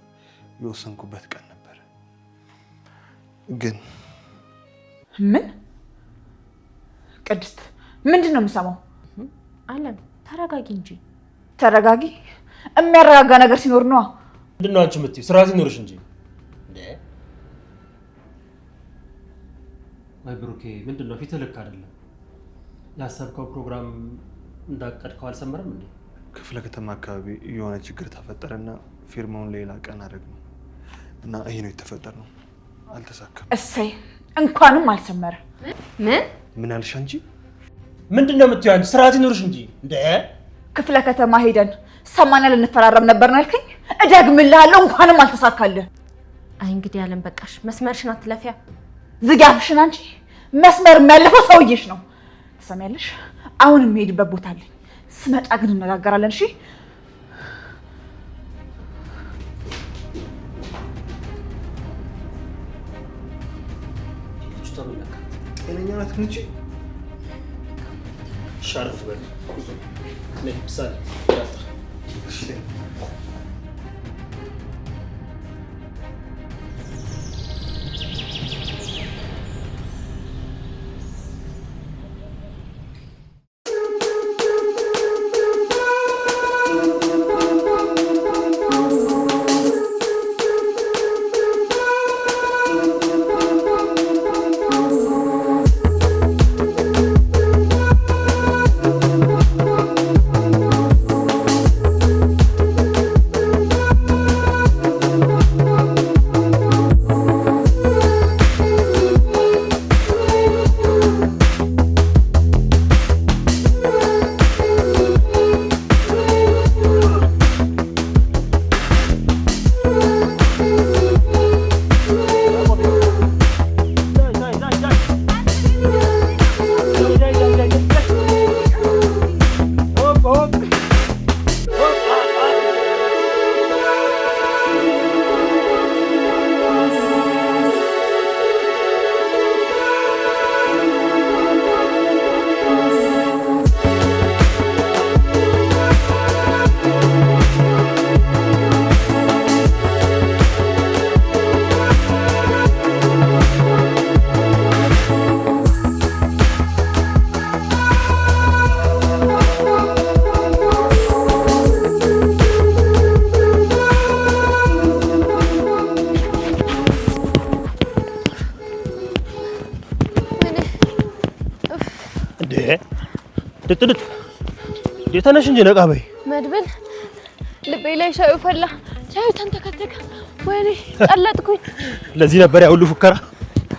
የወሰንኩበት ቀን ነበር። ግን ምን ቅድስት ምንድን ነው የምሰማው? አለም ተረጋጊ እንጂ። ተረጋጊ? የሚያረጋጋ ነገር ሲኖር ነዋ። ምንድን ነው አንቺ የምትይው? ስራ ሲኖርሽ እንጂ እንዴ። ወይ ብሩኬ ምንድን ነው ፊትህ ልክ አይደለም። ያሰብከው ፕሮግራም እንዳቀድከው አልሰመረም እንዴ? ክፍለ ከተማ አካባቢ የሆነ ችግር ተፈጠረና ፊርማውን ሌላ ቀን አደረግነው እና ይሄ ነው የተፈጠረው። አልተሳካም። እሰይ እንኳንም አልሰመረ። ምን አልሽ አንቺ? ምንድን ነው የምትይው አንቺ? ስራ ሲኖርሽ እንጂ እንዴ። ክፍለ ከተማ ሄደን 80 ልንፈራረም ነበር ነው ያልከኝ? እደግምልሃለሁ እንኳንም አልተሳካልህ። አይ እንግዲህ አለም በቃሽ፣ መስመርሽን አትለፊያ። ዝጊ አፍሽን አንቺ። መስመር የሚያለፈው ሰውዬሽ ነው። ትሰሚያለሽ? አሁን የምሄድበት ቦታ አለኝ። ስመጣ ግን እንነጋገራለን። እሺ? ጤነኛ ናት እንጂ ሻርፍ በል ለምሳሌ ድጥድጥ የተነሽ እንጂ ነቃ በይ። መድብል ልቤ ላይ ሻዩ ፈላ። ሻዩ ተንተከተከ። ወይኔ ቀለጥኩኝ። ለዚህ ነበር ያ ሁሉ ፉከራ።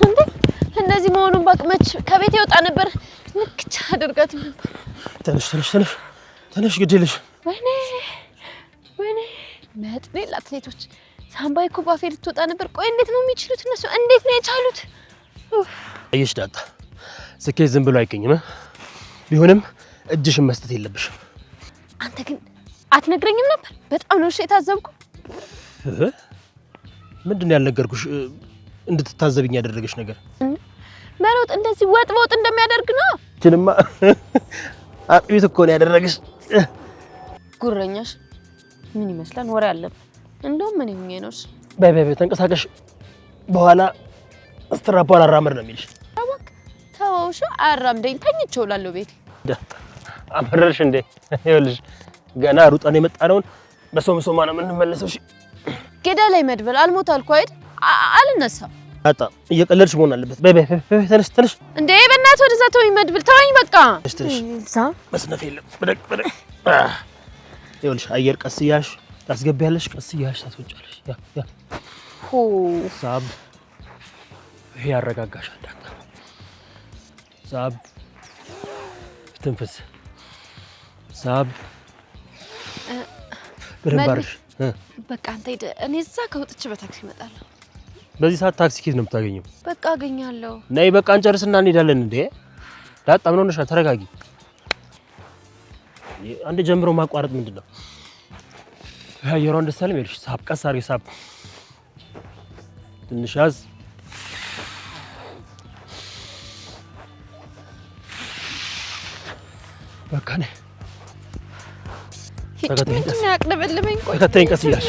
እንዴ እንደዚህ መሆኑን ባቅመች ከቤት ይወጣ ነበር። ንክቻ አድርጋት ነበር። ተነሽ ግድ የለሽ። ወይኔ መጥኔ ለአትሌቶች ሳምባይ እኮ ባፌ ልትወጣ ነበር። ቆይ እንዴት ነው የሚችሉት እነሱ? እንዴት ነው የቻሉት? አየሽ ዳጣ፣ ስኬት ዝም ብሎ አይገኝም። ቢሆንም እጅሽን መስጠት የለብሽም። አንተ ግን አትነግረኝም ነበር? በጣም ነው የታዘብኩ። ምንድነው ያልነገርኩሽ? እንድትታዘብኝ ያደረገሽ ነገር መሮጥ እንደዚህ ወጥ በወጥ እንደሚያደርግ ነው። እቺንማ አጥቢት እኮ ነው ያደረገሽ። ጉረኛሽ ምን ይመስላል? ወሬ አለብን። እንደውም ምን ይሁን ነው? በይ ተንቀሳቀሽ። በኋላ ስትራፓን አራመድ ነው የሚልሽ። አባክ ተወውሽ። አራምደኝ ተኝቼው ላለው ቤት አመረርሽ እንዴ? ይኸውልሽ ገና ሩጣን የመጣነውን በሶምሶማ ነው የምንመለሰው። እሺ ገዳ ላይ መድብል አልሞት አልኩ አይደል? አልነሳም። አጣ እየቀለድሽ መሆን አለበት። በይ ተነሽ። እንዴ በእናትህ ወደዛ ተወኝ መድብል፣ ተወኝ በቃ። ተነሽ። መስነፍ የለም። በደቅ ይኸውልሽ አየር ቀስ እያልሽ ታስገቢያለሽ፣ ቀስ እያልሽ ታስወጫለሽ። ያ ሳብ ይሄ ያረጋጋሻል። ዳጣ ሳብ ትንፍስ። ሳብ በደንባርሽ። በቃ አንተ ሂድ፣ እኔ እዛ ከወጥቼ በታክሲ እመጣለሁ። በዚህ ሰዓት ታክሲ ኬት ነው የምታገኘው? በቃ አገኛለሁ። ነይ በቃ እንጨርስና እንሄዳለን። እንዴ ዳጣ ምን ሆነሻል? ተረጋጊ። አንድ ጀምሮ ማቋረጥ ምንድነው? አየሯን ደስ አለኝ። ይኸውልሽ ሳብ፣ ቀስ አድርጊ። ሳብ ትንሽ ያዝ። በቃ ነይ። ምንድን ነው ያቅለበለበኝ? ቆይ ተከተይኝ ቀስ እያልሽ።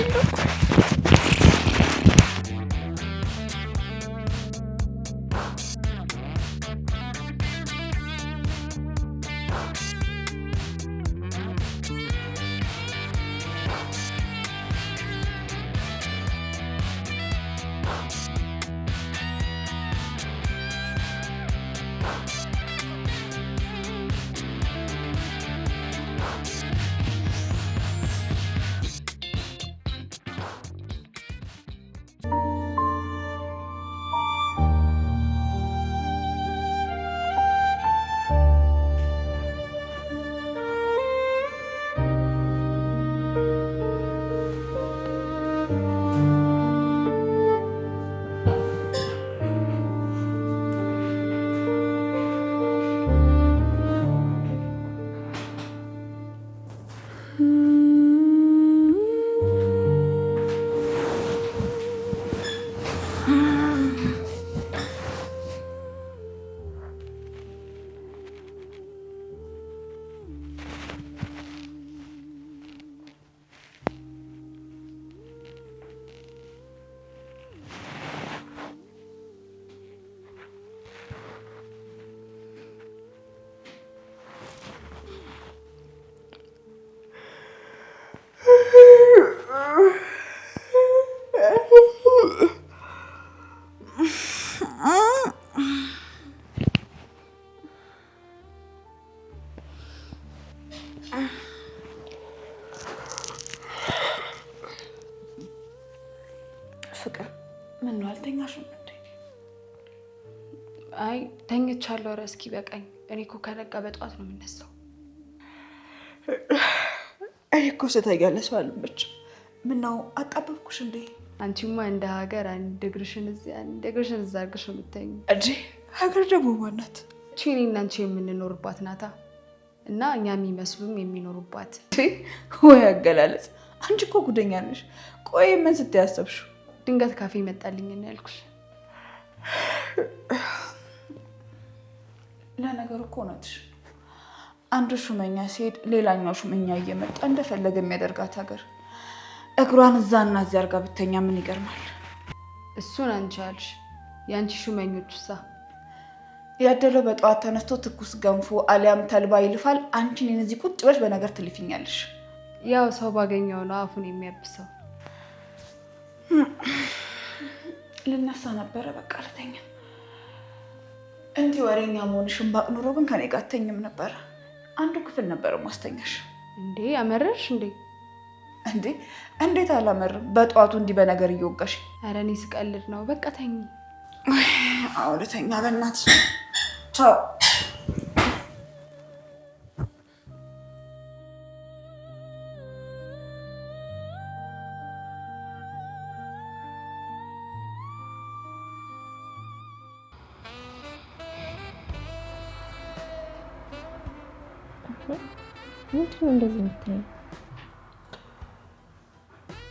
ፍቅር ምን ነው አልተኛሽም እንዴ? አይ ተኝቻለሁ። ኧረ እስኪ በቃኝ። እኔ እኮ ከነጋ በጠዋት ነው የምነሳው። እኔ እኮ ስተኛለሁ ሰው አልመችም። ምን ነው አጣበብኩሽ እንዴ? አንቺማ እንደ ሀገር አንድ እግርሽን እዚያ አንድ እግርሽን እዛ አድርገሽ ነው የምትተኚው እንጂ ሀገር ደግሞ ማናት? እኔ እና አንቺ የምንኖርባት ናታ እና እኛ የሚመስሉም የሚኖሩባት። ወይ አገላለጽ! አንቺ እኮ ጉደኛ ነሽ። ቆይ ምን ስትይ አሰብሽው? ድንገት ካፌ መጣልኝ እና ያልኩሽ። ለነገሩ እኮ እውነትሽ። አንዱ ሹመኛ ሲሄድ ሌላኛው ሹመኛ እየመጣ እንደፈለገ የሚያደርጋት ሀገር እግሯን እዛና እዚያ አድርጋ ብተኛ ምን ይገርማል? እሱን አንቺ ያልሽ ያንቺ ሹመኞችሳ ያደለው በጠዋት ተነስቶ ትኩስ ገንፎ አሊያም ተልባ ይልፋል። አንቺ እኔን እዚህ ቁጭ ብለሽ በነገር ትልፊኛለሽ። ያው ሰው ባገኘው ነው አፉን የሚያብሰው። ልነሳ ነበረ በቃ ልተኛ። እንዲህ ወሬኛ መሆንሽን ባቅ ኑሮ ግን ከኔ ጋር አትተኝም ነበረ። አንዱ ክፍል ነበር ማስተኛሽ። እንዴ አመረርሽ እንዴ? እንዴ እንዴት አላመርም? በጧቱ እንዲህ በነገር እየወጋሽ። ኧረ እኔ ስቀልድ ነው። በቃ ተኝ። አዎ ልተኛ በእናትሽ። ቻው። ምንድን ነው እንደዚህ የምታየው?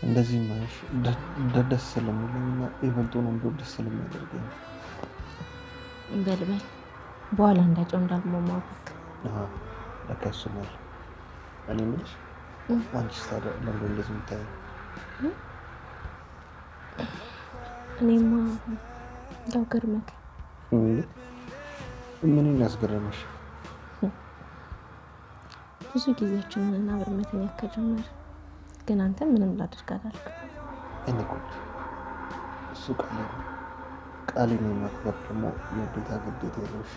እንደዚህ ማሽ ደስ ስለሚለኝና ይበልጡን እንደው ደስ ስለሚያደርገኝ በልበል በኋላ እንዳጨው እንዳልማማሩት። ለካሱናል እኔ ምንሽ አንቺ ታዲያ ለምን እንደዚህ የምታየው? እኔማ እንደው ገርመክ። ምን ያስገረመሽ? ብዙ ጊዜያችንን አብረን መተኛት ከጀመረ ግን አንተ ምንም ላድርግ አላልክም። እኔ ቆንጆ እሱ ቃሌን የማክበር ደግሞ የግዴታ ነው። እሺ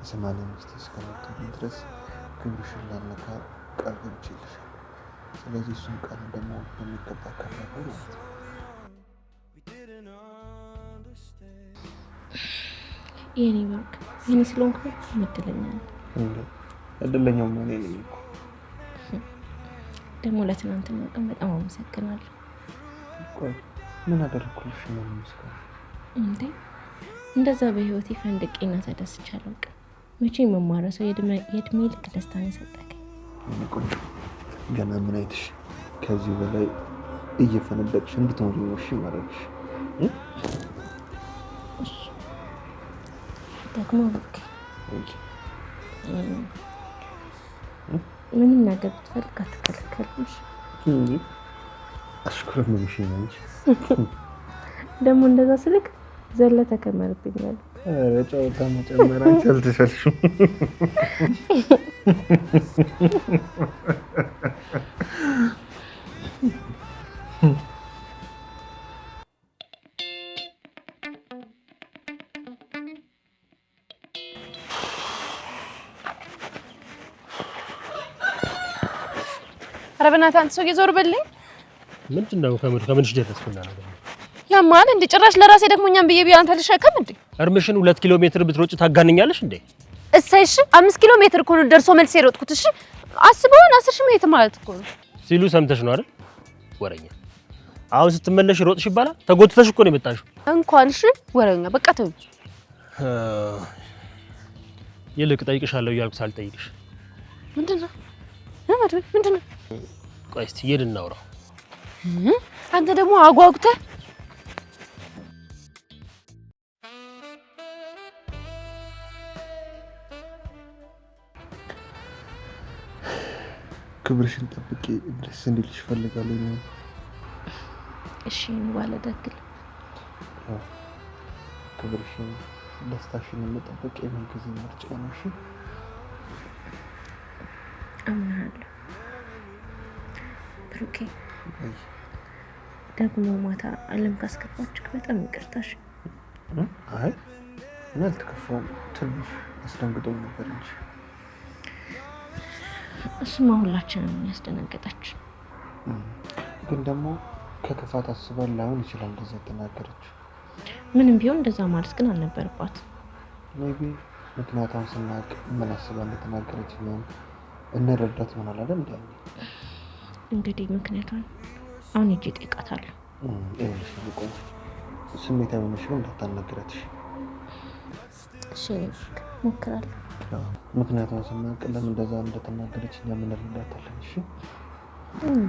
የሰማንያ ሚስት እስከመሆን ድረስ ክብርሽን ላልነካ ቃል ገብቼልሻለሁ። ስለዚህ እሱን ቃል ደግሞ በሚገባ ካላከብር ማለት ነው። የኔ ወርቅ የኔ ስለሆንክ እድለኛ ነኝ። እድለኛው ማን ነኝ እኮ ደግሞ ለትናንትናው ቀን በጣም አመሰግናለሁ። ቆይ ምን አደረኩልሽ ነው የምመስለው? እንዴ እንደዛ በህይወቴ ፈንድቄና ተደስቻለሁ። መቼም የማረሰው የእድሜ ልክ ደስታን የሰጠከኝ። ቆንጆ ገና ምን አይተሽ ከዚህ በላይ እየፈነደቅሽ እንድትኖሪ ነው እሺ ማረግሽ። ደግሞ በቃ ምንም ነገር ብትፈልግ አትከለከልም። አሽኮረመምሽ ነው እንጂ ደግሞ እንደዛ ስልክ ዘለ ተከመርብኛል። ኧረ ጨዋታ መጨመር አንቺ አልተሻልሽም። ኧረ በእናትህ አንተ ሰውዬ ዞር በልኝ። ምንድነው ከምንሽ ደረስኩና ነገር ያማል እንደ ጭራሽ ለራሴ ደግሞኛም ብዬ አንተ ልሸከም እንዴ? እርምሽን 2 ኪሎ ሜትር ብትሮጭ ታጋንኛለሽ እንዴ? እሰይ እሺ 5 ኪሎ ሜትር እኮ ነው ደርሶ መልስ የሮጥኩት። እሺ አስበውን 10 ሺህ ሜትር ማለት እኮ ነው ሲሉ ሰምተሽ ነው አይደል? ወረኛ አሁን ስትመለሽ ሮጥሽ ይባላል። ተጎትተሽ እኮ ነው የመጣሽው። እንኳን እሺ ወረኛ በቃ ተው። ይልቅ ጠይቅሻለሁ እያልኩ ሳልጠይቅሽ ምንድነው? ምንድነው? ቆይ እስቲ ሄድ እናውራው። አንተ ደግሞ አጓጉተህ ክብርሽን ጠብቄ ደስ እንዲልሽ ፈልጋለሁ ነው። እሺ ነው ባለ ደግል ክብርሽን ደስታሽን መጠበቅ የምን ጊዜ ምርጫ ነው። እሺ አምናለሁ ብሩኬ። ደግሞ ማታ አለም ካስከፋችሁ በጣም ይቅርታሽ። አይ እኔ አልተከፋሁም፣ ትንሽ አስደንግጦኝ ነበር እንጂ እሱማ ሁላችንም ያስደነገጣችሁ። ግን ደግሞ ከክፋት አስበን ላይሆን ይችላል እንደዛ ተናገረች። ምንም ቢሆን እንደዛ ማለት ግን አልነበረባት። ሜቢ ምክንያቱም ስናቅ ምን አስባ እንደተናገረች ነው እንረዳት ምን አላለ እንዴ? እንግዲህ ምክንያቱም አሁን እጄ ጠይቃታለሁ። እሺ ልቆይ ስሜታዊ ነሽ ግን እንዳታናግራት። እሺ ሞክራለሁ። ምክንያቱም ስናቅ ለምን እንደዛ እንደተናገረች ለምን እንረዳታለን። እሺ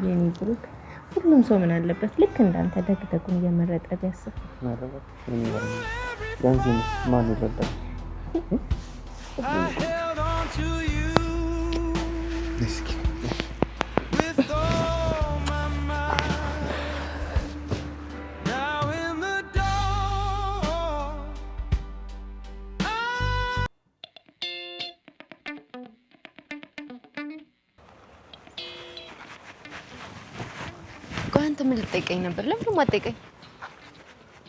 የኔ ብሩክ ሁሉም ሰው ምን አለበት ልክ እንዳንተ ደግደጉን እየመረጠ ቢያስብ። ያንቺን ማን ይረዳል? እስኪ አንተ ምን ልጠይቀኝ ነበር? ለምን ማጠይቀኝ?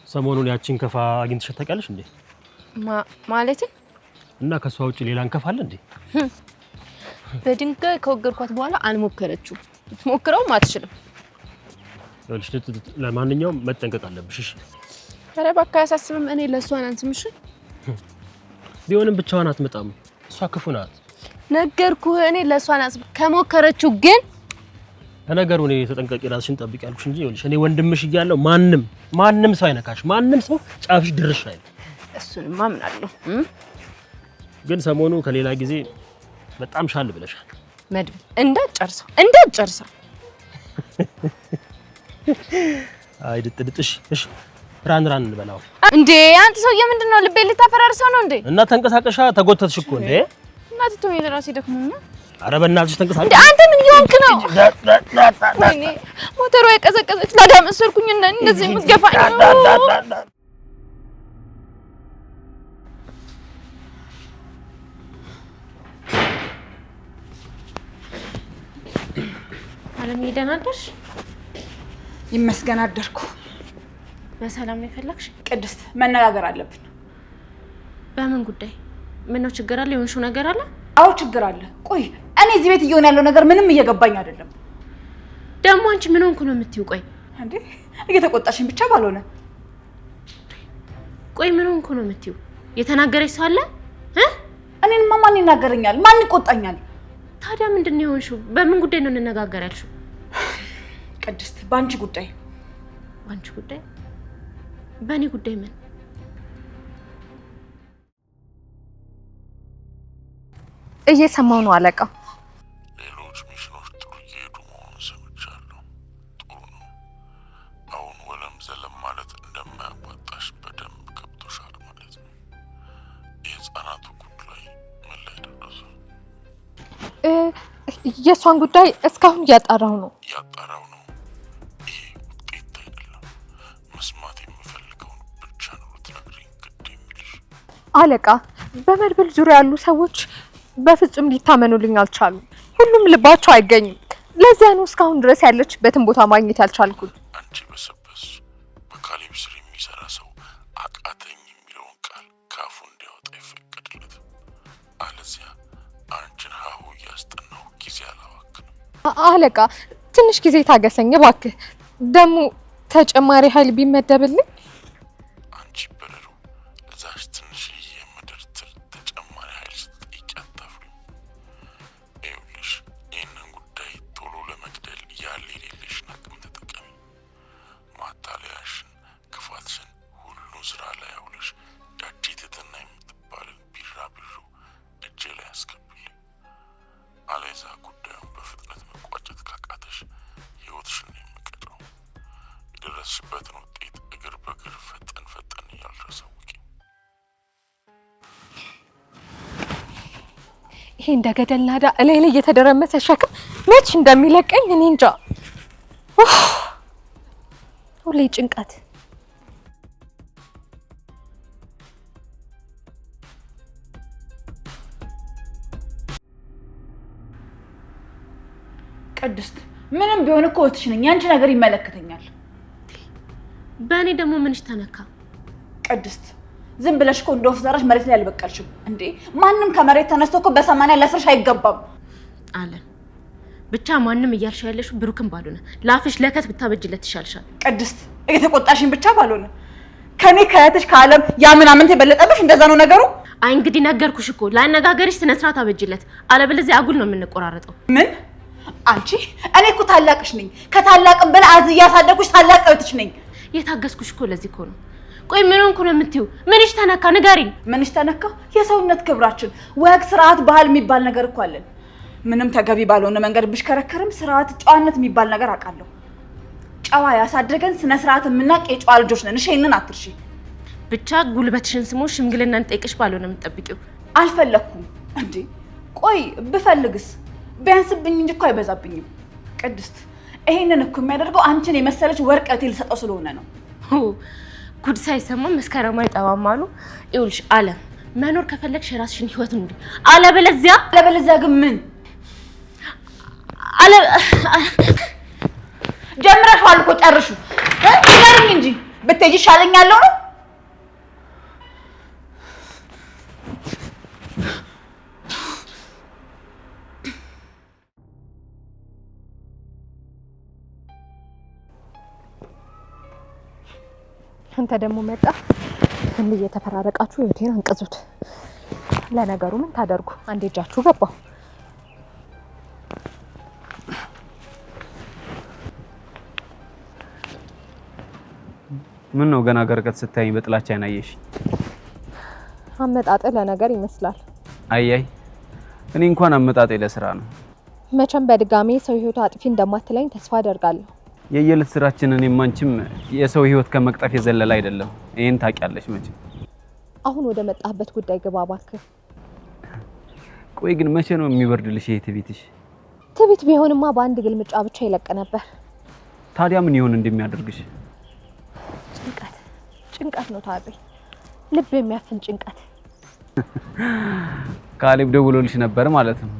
ሰሞኑን ያቺን ከፋ አግኝተሽ ታውቂያለሽ እንዴ? ማለት እና ከሷ ውጪ ሌላ እንከፋ አለ እንዴ? በድንጋይ ከወገርኳት በኋላ አልሞከረችው። ትሞክረው አትችልም። ይኸውልሽ ለማንኛውም መጠንቀቅ አለብሽ እሺ። ኧረ እባክህ አያሳስብም። እኔ ለእሷ አንስምሽ ቢሆንም ብቻዋን አትመጣም። እሷ ክፉ ናት። ነገርኩህ። እኔ ለእሷ አንስም ከሞከረችው ግን ለነገሩ እኔ ተጠንቀቂ፣ ራስሽን ጠብቂ ያልኩሽ እንጂ ይኸውልሽ እኔ ወንድምሽ እያለሁ ማንም ሰው አይነካሽ። ማንም ሰው ጫፍሽ ድርሽ አይደል። እሱንማ አምናለሁ። ግን ሰሞኑ ከሌላ ጊዜ በጣም ሻል ብለሻል። መድብል እንዳትጨርሰው አይ ድጥድጥሽ እሺ ራን እንበላው እንዴ አንተ ሰውዬ ምንድነው ልቤ ልታፈራርሰው ነው እንዴ? እና ተንቀሳቀሻ ተጎተትሽ እኮ እንዴ። እናት ተወኝ ለራሴ ደክሞኛል። ኧረ በእናትሽ ተንቀሳቀሽ እንዴ አንተ ምን እየሆንክ ነው? ወይኔ ሞተሯ የቀዘቀዘች ላዳ መሰልኩኝና እንደዚህ የምትገፋኝ ነው። አለም ደህና አደርሽ? ይመስገን አደርኩ። በሰላም ነው የፈለግሽ? ቅድስት መነጋገር አለብን። በምን ጉዳይ? ምን ነው ችግር አለ? የሆንሽው ነገር አለ? አዎ ችግር አለ። ቆይ እኔ እዚህ ቤት እየሆነ ያለው ነገር ምንም እየገባኝ አይደለም። ደግሞ አንቺ ምን ሆንኩ ነው የምትይው? ቆይ እንዴ እየተቆጣሽኝ ብቻ ባልሆነ። ቆይ ምን ሆንኩ ነው የምትይው? የተናገረሽ ሰው አለ? እኔንማ ማን ይናገረኛል? ማን ይቆጣኛል? ታዲያ ምንድነው የሆንሽው? በምን ጉዳይ ነው እንነጋገር ያልሽው? ቅድስት ባንቺ ጉዳይ። ባንቺ ጉዳይ? በእኔ ጉዳይ ምን? እየሰማው ነው አለቃ። ሌሎች ሚሽኖች ጥሩ እየሄዱ መሆኑን ሰምቻለሁ። ጥሩ ነው። አሁን ወለም ዘለም ማለት እንደማያዋጣሽ በደንብ ገብቶሻል ማለት ነው። የህፃናቱ ጉዳይ ምን ላይ ደረሰ? የሷን ጉዳይ እስካሁን እያጣራው ነው። ይሄ ውጤት አይደለም። መስማት የምፈልገውን ብቻ ነው ልትነግሪኝ ግድ የሚልሽ። አለቃ በመድብል ዙሪያ ያሉ ሰዎች በፍጹም ሊታመኑልኝ አልቻሉም። ሁሉም ልባቸው አይገኝም። ለዚያ ነው እስካሁን ድረስ ያለችበትን ቦታ ማግኘት ያልቻልኩት። አንቺ በሰበስ በካሌብ ስር የሚሰራ ሰው አቃተኝ የሚለውን ቃል ካፉ እንዲያወጣ ይፈቀድለትም። አለዚያ አንቺን ሀሁ እያስጠናሁ ጊዜ አላባክንም። አለቃ ትንሽ ጊዜ ታገሰኝ እባክህ። ደግሞ ተጨማሪ ኃይል ቢመደብልኝ። አንቺ በረሩ እዛሽ ትንሽዬ የምድር ትል ተጨማሪ ኃይል ስትጠይቂ አታፍሪም? ይኸውልሽ ይህንን ጉዳይ ቶሎ ለመግደል ያለ የሌለሽን አቅም ተጠቀሚ። ማታለያሽን፣ ክፋትሽን ሁሉ ስራ ላይ አውለሽ ያቺ ትትና የምትባልን ቢራቢሮ እጄ ላይ አስገቢልኝ። አለዛ ጉዳዩን በፍጥነት መቋጨት ካቃተሽ ህይወትሽን ነው የምቀጥረው። የደረስሽበትን ውጤት እግር በእግር ፈጠን እያልሽ አሳውቂ። ይሄ እንደ ገደል ናዳ እላይ ላይ የተደረመሰ ሸክም መች እንደሚለቀኝ እኔ እንጃ። ሁሌ ጭንቀት። ቅድስት ምንም ቢሆን እኮ እህትሽ ነኝ። ያንቺ ነገር ይመለከተኛል። በእኔ ደግሞ ምንሽ ተነካ? ቅድስት ዝም ብለሽ እኮ እንደወፍ ዘራሽ መሬት ላይ አልበቀልሽም እንዴ? ማንም ከመሬት ተነስቶ እኮ በ80 ለስርሽ አይገባም አለ። ብቻ ማንም እያልሽ ያለሽው ብሩክን ባልሆነ ለአፍሽ ለከት ብታበጅለት ይሻልሻል። ቅድስት እየተቆጣሽኝ ብቻ ባልሆነ ከኔ ከእህትሽ ከዓለም ያ ምናምን የበለጠብሽ እንደዛ ነው ነገሩ። አይ እንግዲህ ነገርኩሽ እኮ ላነጋገርሽ ስነ ስርዓት አበጅለት፣ አለበለዚያ አጉል ነው የምንቆራረጠው። ምን? አንቺ እኔ እኮ ታላቅሽ ነኝ። ከታላቅም በላይ አዝያ ያሳደግኩሽ ታላቅ እህትሽ ነኝ። የታገስኩሽ እኮ ለዚህ እኮ ነው። ቆይ ምን ሆንኩ ነው የምትይው? ምንሽ ተነካ? ንገሪኝ። ምንሽ ተነካ? የሰውነት ክብራችን፣ ወግ፣ ስርዓት፣ ባህል የሚባል ነገር እኮ አለን። ምንም ተገቢ ባልሆነ መንገድ ብሽከረከርም ስርዓት፣ ጨዋነት የሚባል ነገር አውቃለሁ። ጨዋ ያሳደገን ስነ ስርዓት የምናውቅ የጨዋ ልጆች ነን። እሺ ይሄንን አትርሺ። ብቻ ጉልበትሽን ስሞ ሽምግልና እንጠይቅሽ ባልሆነ የምትጠብቂው። አልፈለኩም እንዴ። ቆይ ብፈልግስ ቢያንስብኝ እንጂ እኮ አይበዛብኝም። ቅድስት ይሄንን እኮ የሚያደርገው አንቺን የመሰለች ወርቀቴ ልሰጠው ስለሆነ ነው። ጉድ ሳይሰማ መስከረም አይጠባም አሉ። ይኸውልሽ አለም መኖር ከፈለግሽ የራስሽን ህይወት ኑሪ። አለበለዚያ ግን ምን ጀምረሽዋል እኮ ጨርሹ። ንገሪኝ እንጂ ብትሄጂ ይሻለኛል ነው። አንተ ደግሞ መጣ እንዴ የተፈራረቃችሁ ህይወቴን አንቀዙት። ለነገሩ ምን ታደርጉ አንዴ እጃችሁ ገባ። ምን ነው ገና ገርቀት ስታይ በጥላቻ አይናየሽ? አመጣጤ ለነገር ይመስላል። አይ እኔ እንኳን አመጣጤ ለስራ ነው። መቼም በድጋሚ ሰው ህይወት አጥፊ እንደማትለኝ ተስፋ አደርጋለሁ። የየለት ስራችንን የማንችም የሰው ህይወት ከመቅጠፍ የዘለለ አይደለም። ይሄን ታውቂያለሽ መቼም። አሁን ወደ መጣህበት ጉዳይ ግባ እባክህ። ቆይ ግን መቼ ነው የሚበርድልሽ ይሄ ትዕቢትሽ? ትዕቢት ቢሆንማ በአንድ ግልምጫ ብቻ ይለቅ ነበር። ታዲያ ምን ይሆን እንደሚያደርግሽ? ጭንቀት ነው ታዲያ፣ ልብ የሚያፍን ጭንቀት። ካሌብ ደውሎልሽ ነበር ማለት ነው?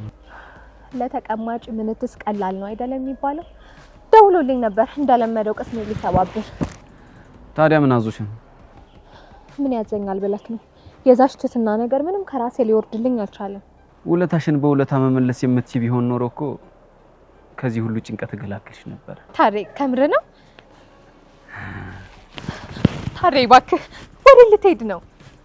ለተቀማጭ ምንትስ ቀላል ነው አይደለም የሚባለው? ደውሎልኝ ነበር እንደለመደው ቅስሜ ሊሰባብር። ታዲያ ምን አዞሽ ነው? ምን ያዘኛል ብለክ ነው? የዛች ትትና ነገር ምንም ከራሴ ሊወርድልኝ አልቻለም። ውለታሽን በውለታ መመለስ የምትችይ ቢሆን ኖሮ እኮ ከዚህ ሁሉ ጭንቀት ገላገልሽ ነበር። ታዲያ ከምር ነው? ታዲያ እባክህ ወደ ልትሄድ ነው?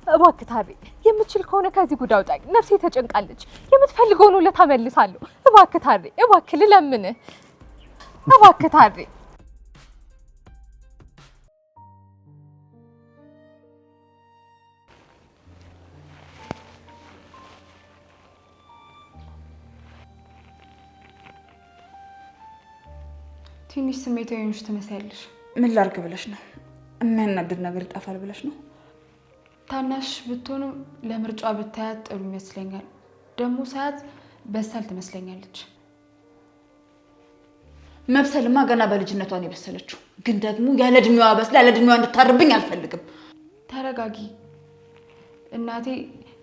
እባክህ ታዲያ የምችል ከሆነ ከዚህ ጉዳይ አውጣኝ። ነፍሴ ተጨንቃለች። የምትፈልገውን ውለታ መልሳለሁ። እባክህ ታዲያ እባክህ ልለምንህ። እባክህ ታዲያ ትንሽ ስሜታዊ ነሽ ትመስያለሽ። ምን ላርግ ብለሽ ነው? የሚያናድድ ነገር ይጠፋል ብለሽ ነው? ታናሽ ብትሆንም ለምርጫ ብታያት ጥሩ ይመስለኛል። ደግሞ ሳያት በሳል ትመስለኛለች። መብሰልማ ገና በልጅነቷ ነው የበሰለችው። ግን ደግሞ ያለ እድሜዋ በስላ ያለ እድሜዋ እንድታርብኝ አልፈልግም። ተረጋጊ። እናቴ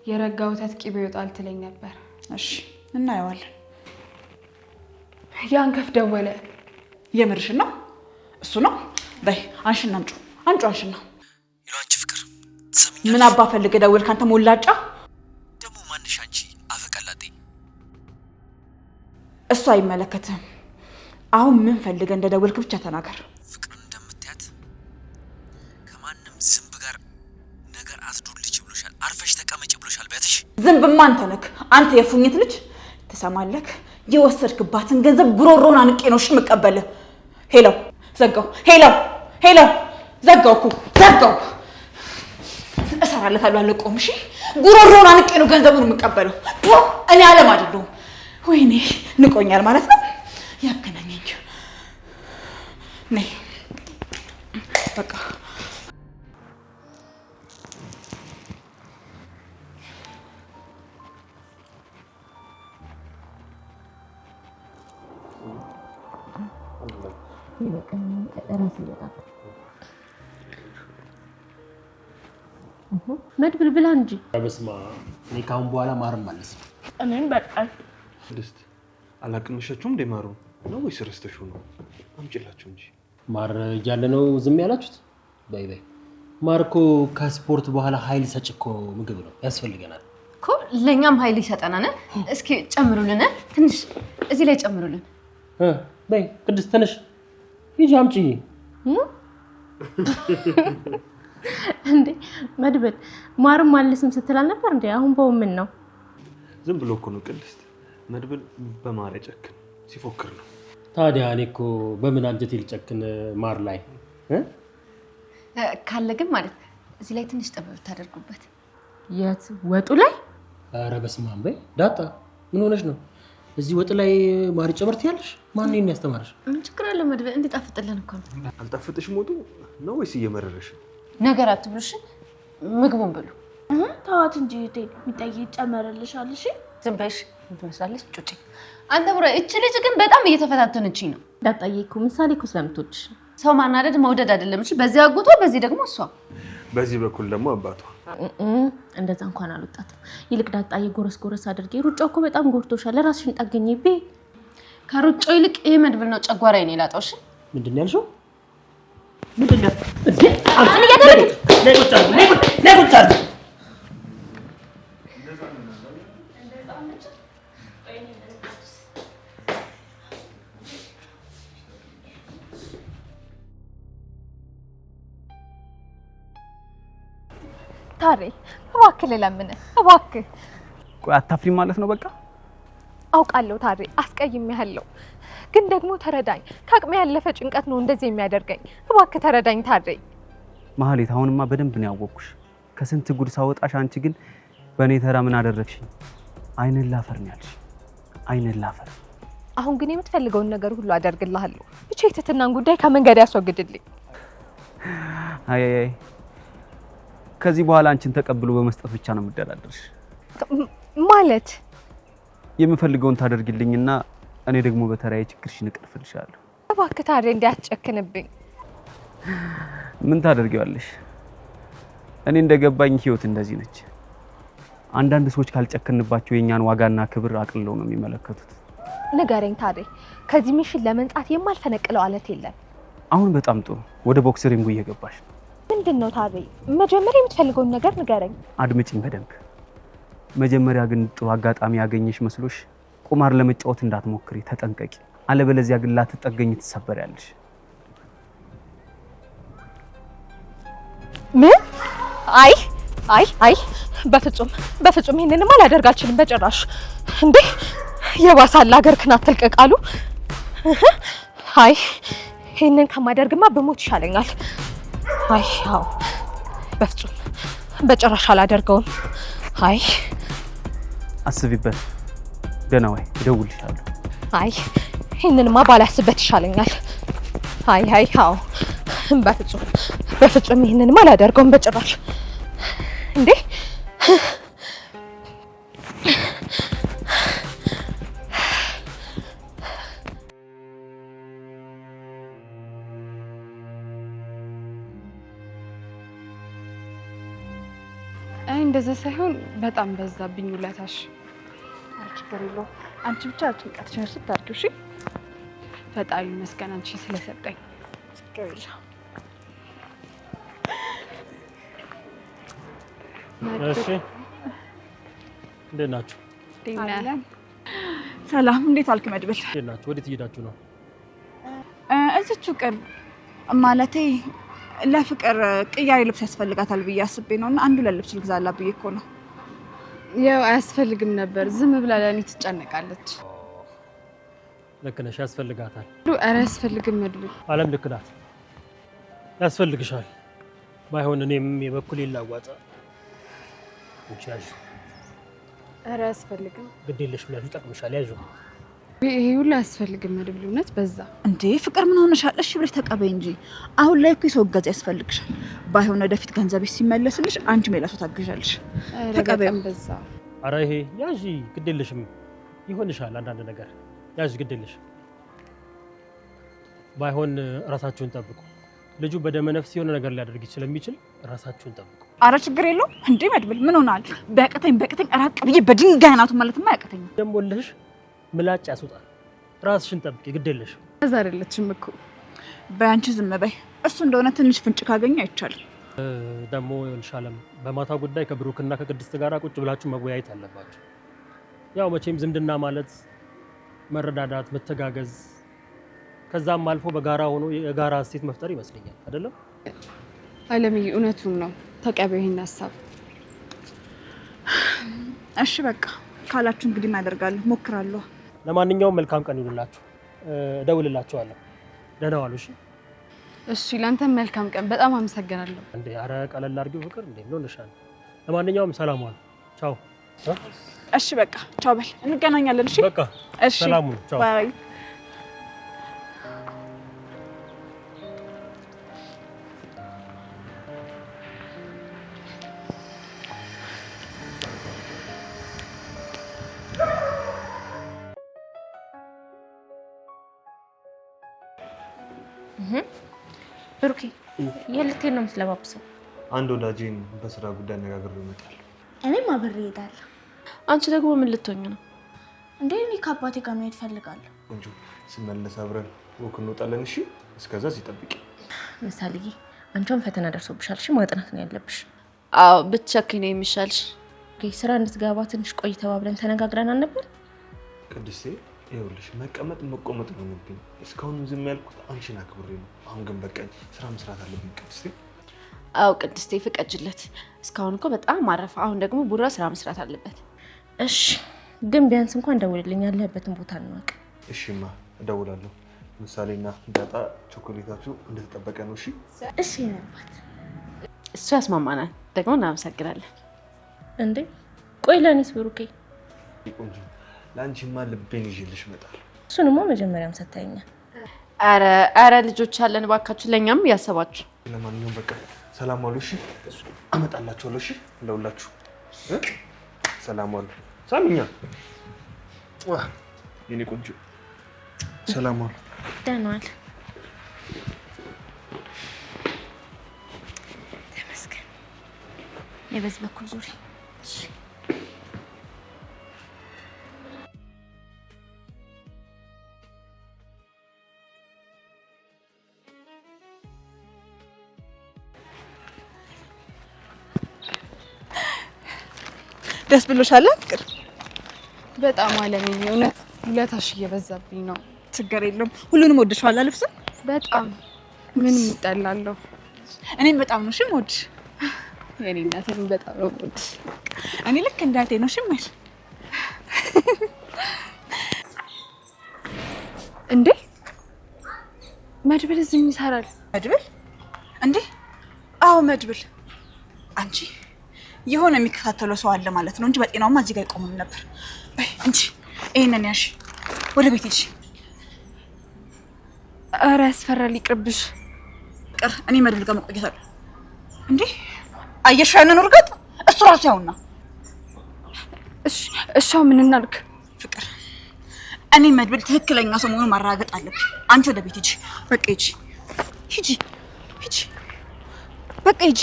የረጋ ወተት ቅቤ ይወጣል ትለኝ ነበር። እሺ እናየዋለን። ያን ከፍ ደወለ። የምርሽ ነው? እሱ ነው? በይ አንሽና አንጩ አንሽና። ይሏንቺ ፍቅር ትሰሚኛለሽ? ምን አባ ፈልገ ደወል ካንተ ሞላጫ? ደግሞ ማንሽ አንቺ አፈቀላጤ? እሱ አይመለከትም። አሁን ምን ፈልገ እንደደወልክ ብቻ ተናገር። ፍቅርን እንደምትያት ከማንም ዝንብ ጋር ነገር አትዶልች ብሎሻል። አርፈሽ ተቀመጪ ብሎሻል። ቢያትሽ ዝንብማ አንተ ነህ። አንተ የፉኝት ልጅ ትሰማለህ? የወሰድክባትን ገንዘብ ጉሮሮን አንቄ ነው እሺ የምቀበልህ። ሄሎ ዘጋው። ሄሎ ዘጋው እኮ ዘጋው። እሰራለታለሁ አለቆም። እሺ ጉሮሮን አንቄ ነው ገንዘቡን የምቀበለው። እኔ አለም አይደለሁም። ወይኔ ንቆኛል ማለት ነው። ያገናኘኝ ነይ በቃ መድብል ብላ እንጂ። በስማ እኔ ካሁን በኋላ ማርም ማለት ነው። እኔን በቃል ድስት አላቅምሻችሁም እንደ ማሩ ነው ወይስ ረስተሽው ነው? አምጪላችሁ እንጂ ማር እያለ ነው ዝም ያላችሁት? በይ ማር እኮ ከስፖርት በኋላ ኃይል ሰጭ እኮ ምግብ ነው፣ ያስፈልገናል እኮ። ለኛም ኃይል ይሰጠናል። እስኪ ጨምሩልን፣ ትንሽ እዚህ ላይ ጨምሩልን። በይ ቅድስት ትንሽ ሂጂ አምጪ። እንዴ መድብል ማርም ማለስም ስትላል ነበር እንዴ? አሁን በምን ነው? ዝም ብሎ እኮ ነው ቅድስት። መድብል በማር ጨክን ሲፎክር ነው። ታዲያ እኔ እኮ በምን አንጀቴ ልጨክን ማር ላይ ካለ ግን ማለት እዚህ ላይ ትንሽ ጠበብ ታደርጉበት። የት ወጡ ላይ? ኧረ በስመ አብ። በይ ዳጣ ምን ሆነሽ ነው? እዚህ ወጥ ላይ ማር ጨምርት ያለሽ? ማን ነው የሚያስተማርሽ? ምን ችግር አለ መድብል? እንዲጣፍጥልን እኮ ነው። አልጣፍጥሽም ወጡ ነው ወይስ እየመረረሽ? ነገር አትብሉሽ፣ ምግቡን ብሉ። ተዋት እንጂ እቴ ሚጣዬ ይጨመርልሻል። እሺ ዝም በይሽ። ምን ትመስላለች ጩጬ። አንተ ብሮ እቺ ልጅ ግን በጣም እየተፈታተነችኝ ነው። ዳጣዬ እኮ ምሳሌ እኮ ስለምትወድሽ ሰው ማናደድ መውደድ አይደለም። እሺ በዚህ አጎቷ፣ በዚህ ደግሞ እሷ፣ በዚህ በኩል ደግሞ አባቷ። እንደዛ እንኳን አልወጣትም። ይልቅ ዳጣዬ ጎረስ አድርጌ። ሩጫው እኮ በጣም ጎርቶሻል። ለራስሽን ጠገኝ ቢ። ከሩጫው ይልቅ ይሄ መድብል ነው ጨጓራዬን የላጠው። እሺ ምንድን ነው ያልሽው? ምንድን ነው? ታሬ እባክህ ለምን እባክህ። ቆይ አታፍሪም ማለት ነው? በቃ አውቃለሁ ታሬ አስቀይሜሃለሁ፣ ግን ደግሞ ተረዳኝ። ከአቅሜ ያለፈ ጭንቀት ነው እንደዚህ የሚያደርገኝ። እባክህ ተረዳኝ ታሬ። ማህሌት አሁንማ በደንብ ነው ያወቅኩሽ። ከስንት ጉድ ሳወጣሽ አንቺ ግን በእኔ ተራ ምን አደረግሽኝ? አይንን ላፈር ነው ያልሽ። አይንን ላፈር። አሁን ግን የምትፈልገውን ነገር ሁሉ አደርግልሃለሁ። ብቻ የትህትናን ጉዳይ ከመንገድ ያስወግድልኝ። አይ ከዚህ በኋላ አንቺን ተቀብሎ በመስጠት ብቻ ነው የምደራደርሽ። ማለት የምፈልገውን ታደርግልኝና እኔ ደግሞ በተራዬ ችግርሽን እቀርፍልሻለሁ። እባክህ ታዲያ እንዲያስጨክንብኝ። ምን ታደርጊዋለሽ? እኔ እንደገባኝ ህይወት እንደዚህ ነች። አንዳንድ ሰዎች ካልጨከንባቸው የኛን ዋጋና ክብር አቅልለው ነው የሚመለከቱት። ንገረኝ ታዲያ ከዚህ ሚሽን ለመንጣት የማልፈነቅለው አለት የለም። አሁን በጣም ጥሩ፣ ወደ ቦክሰሪንጉ እየገባሽ ነው። ምንድነው ታዲያ? መጀመሪያ የምትፈልገውን ነገር ንገረኝ። አድምጪኝ በደንብ። መጀመሪያ ግን ጥሩ አጋጣሚ ያገኘሽ መስሎሽ ቁማር ለመጫወት እንዳትሞክሪ፣ ተጠንቀቂ። አለበለዚያ ግን ላትጠገኝ ትሰበሪያለሽ። ምን? አይ በፍጹም ይሄንንማ ላደርግ አልችልም በጭራሽ። እንዴ የባሳል ሀገር ክናት ተልቀቃሉ። አይ ይሄንን ከማደርግማ በሞት ይሻለኛል። አዎ በፍጹም በጭራሽ አላደርገውም። አይ አስቢበት። ደህና ወይ እደውልልሻለሁ። አይ ይሄንንማ ባላስበት ይሻለኛል። አዎ በፍጹም ይሄንንማ አላደርገውም በጭራሽ። እንዴ እንደዛ ሳይሆን በጣም በዛብኝ ውለታሽ። ችግር የለውም። አንቺ ብቻ ጭንቀትሽን እርሱት አድርጊው። እሺ ፈጣሪ ይመስገን አንቺ ስለሰጠኝ። ችግር የለውም። እሺ እንዴት ናችሁ? ሰላም፣ እንዴት ዋልክ መድብል? እንዴት ናችሁ? ወዴት እየሄዳችሁ ነው? እዚቹ ቅርብ ማለቴ ለፍቅር ቅያሬ ልብስ ያስፈልጋታል ብዬ አስቤ ነውና አንዱ ለልብስ ልግዛላት ብዬ እኮ ነው። ያው አያስፈልግም ነበር፣ ዝም ብላ ለኔ ትጨነቃለች። ልክ ነሽ፣ ያስፈልጋታል። ኧረ አያስፈልግም መድብል። አለም ልክ ናት፣ ያስፈልግሻል። ባይሆን እኔም የበኩሌን ላዋጣ እንቻሽ። ኧረ አያስፈልግም። ግድ የለሽ ብላችሁ ይጠቅምሻል። ያዥው። ይሄ ሁሉ አያስፈልግም መድብል። እውነት በዛ እንዴ ፍቅር ምን ሆነሻል? እሺ ብለሽ ተቀበይ እንጂ አሁን ላይ እኮ የሰው እገዛ ያስፈልግሻል። ባይሆን ወደፊት ገንዘብሽ ሲመለስልሽ አንቺ ሜላሱ ታግዣለሽ። ተቀበይ። በዛ። ኧረ ይሄ ያዥ፣ ግድ የለሽም። ይሆንሻል አንዳንድ ነገር። ያዥ፣ ግድ የለሽም። ባይሆን ራሳችሁን ጠብቁ። ልጁ በደመ ነፍስ የሆነ ነገር ሊያደርግ ስለሚችል ራሳችሁን ጠብቁ። አረ ችግር የለውም። እንዴ መድብል ምን ሆናል? በቀተኝ ራቅ ብዬ በድንጋይ ናቱ ማለትማ ያቀተኝ ደሞልሽ ምላጭ ያስወጣል። ራስሽን ጠብቂ፣ ግድ የለሽም። እዛ አይደለችም እኮ። በአንቺ ዝም በይ። እሱ እንደሆነ ትንሽ ፍንጭ ካገኘ አይቻልም። ደግሞ ይልሻለም በማታ ጉዳይ ከብሩክና ከቅድስት ጋር ቁጭ ብላችሁ መወያየት አለባችሁ። ያው መቼም ዝምድና ማለት መረዳዳት፣ መተጋገዝ ከዛም አልፎ በጋራ ሆኖ የጋራ እሴት መፍጠር ይመስለኛል። አይደለም አለምዬ? እውነቱን ነው። ተቀበይ ይሄን ሀሳብ። እሺ በቃ ካላችሁ እንግዲህ እናደርጋለሁ፣ ሞክራለሁ። ለማንኛውም መልካም ቀን ይሁንላችሁ። እደውልላችኋለሁ። ደህና ዋሉ። እሺ እሺ። ላንተም መልካም ቀን። በጣም አመሰግናለሁ። እንዴ ኧረ ቀለል አድርጊው ፍቅር። እንዴ ምን ሆነሻል? ለማንኛውም ሰላም ዋሉ። ቻው። እሺ በቃ ቻው በል። እንገናኛለን። እሺ በቃ እሺ፣ ሰላም ሁኑ። ቻው ባይ። ብሩኬ የልትሄድ ነው የምትለባብሰው? አንድ ወዳጄን በስራ ጉዳይ አነጋግሬው እመጣለሁ። እኔም አብሬ እሄዳለሁ። አንቺ ደግሞ ምን ልትሆኝ ነው? እንዴ እኔ ከአባቴ ጋር መሄድ ፈልጋለሁ። እንጂ ስመለስ አብረን ወክ እንወጣለን። እሺ እስከዛ ሲጠብቂ ምሳሌዬ፣ አንቺም ፈተና ደርሶብሻል። እሺ ማጥናት ነው ያለብሽ። አዎ ብትቸኩኝ ነው የሚሻልሽ። ስራ እንድትገባ ትንሽ ቆይ ተባብለን ተነጋግረን አልነበር? ቅድስቴ ይኸውልሽ መቀመጥ መቆመጥ ነው የሆነብኝ። እስካሁን ዝም ያልኩት አንቺን አክብሬ ነው። አሁን ግን በቃኝ፣ ስራ መስራት አለብኝ። ቅድስቴ አው ቅድስቴ ፍቀጅለት። እስካሁን እኮ በጣም አረፈ። አሁን ደግሞ ቡራ ስራ መስራት አለበት። እሺ ግን ቢያንስ እንኳን ደውልልኝ፣ ያለበትን ቦታ እንወቅ። እሺማ እደውላለሁ። ምሳሌና ዳጣ ቾኮሌታችሁ እንደተጠበቀ ነው። እሺ እሺ ነባት። እሱ ያስማማናል። ደግሞ እናመሰግናለን። እንዴ ቆይ ለኔስ ብሩኬ? ቆንጆ ለአንቺማ ልቤን ይዤልሽ እመጣለሁ። እሱንማ መጀመሪያም ሰታኛል። አረ ልጆች አለን ባካችሁ፣ ለኛም ያሰባችሁ። ለማንኛውም በቃ ሰላም ዋሉ። እሺ አመጣላችኋለሁ። እሺ እንደውላችሁ ሰላም ዋሉ። ሳሚኛ የኔ ቆንጆ ሰላም ዋሉ። ደህና ዋል። ተመስገን። የበዝ በኩል ዙሪ። ደስ ብሎሻል ፍቅር? በጣም አለምኝ። እውነት ውለታሽ እየበዛብኝ ነው። ችግር የለውም። ሁሉንም ወድሻል ልብስ? በጣም ምን ይጣላለሁ። እኔም በጣም ነው ሽም ወድ የኔ እናት በጣም ነው ወድ። እኔ ልክ እንዳቴ ነው ሽም አይደል እንዴ? መድብል እዚህ ይሰራል? መድብል እንዴ? አዎ መድብል። አንቺ የሆነ የሚከታተለው ሰው አለ ማለት ነው እንጂ በጤናውማ እዚህ ጋር ይቆምም ነበር። በይ እንጂ ይሄንን ያሽ ወደ ቤት ሂጂ። ኧረ ያስፈራል፣ ይቅርብሽ። ቅር እኔ መድብል ጋር መቆየት አለ እንዴ? አየሽ ያንን እርግጥ እሱ ራሱ ያውና። እሺ ምን እናድርግ? ፍቅር እኔ መድብል ትክክለኛ ሰው መሆኑን ማረጋገጥ አለብኝ። አንቺ ወደ ቤት ሂጂ። በቃ ሂጂ ሂጂ ሂጂ በቃ ሂጂ።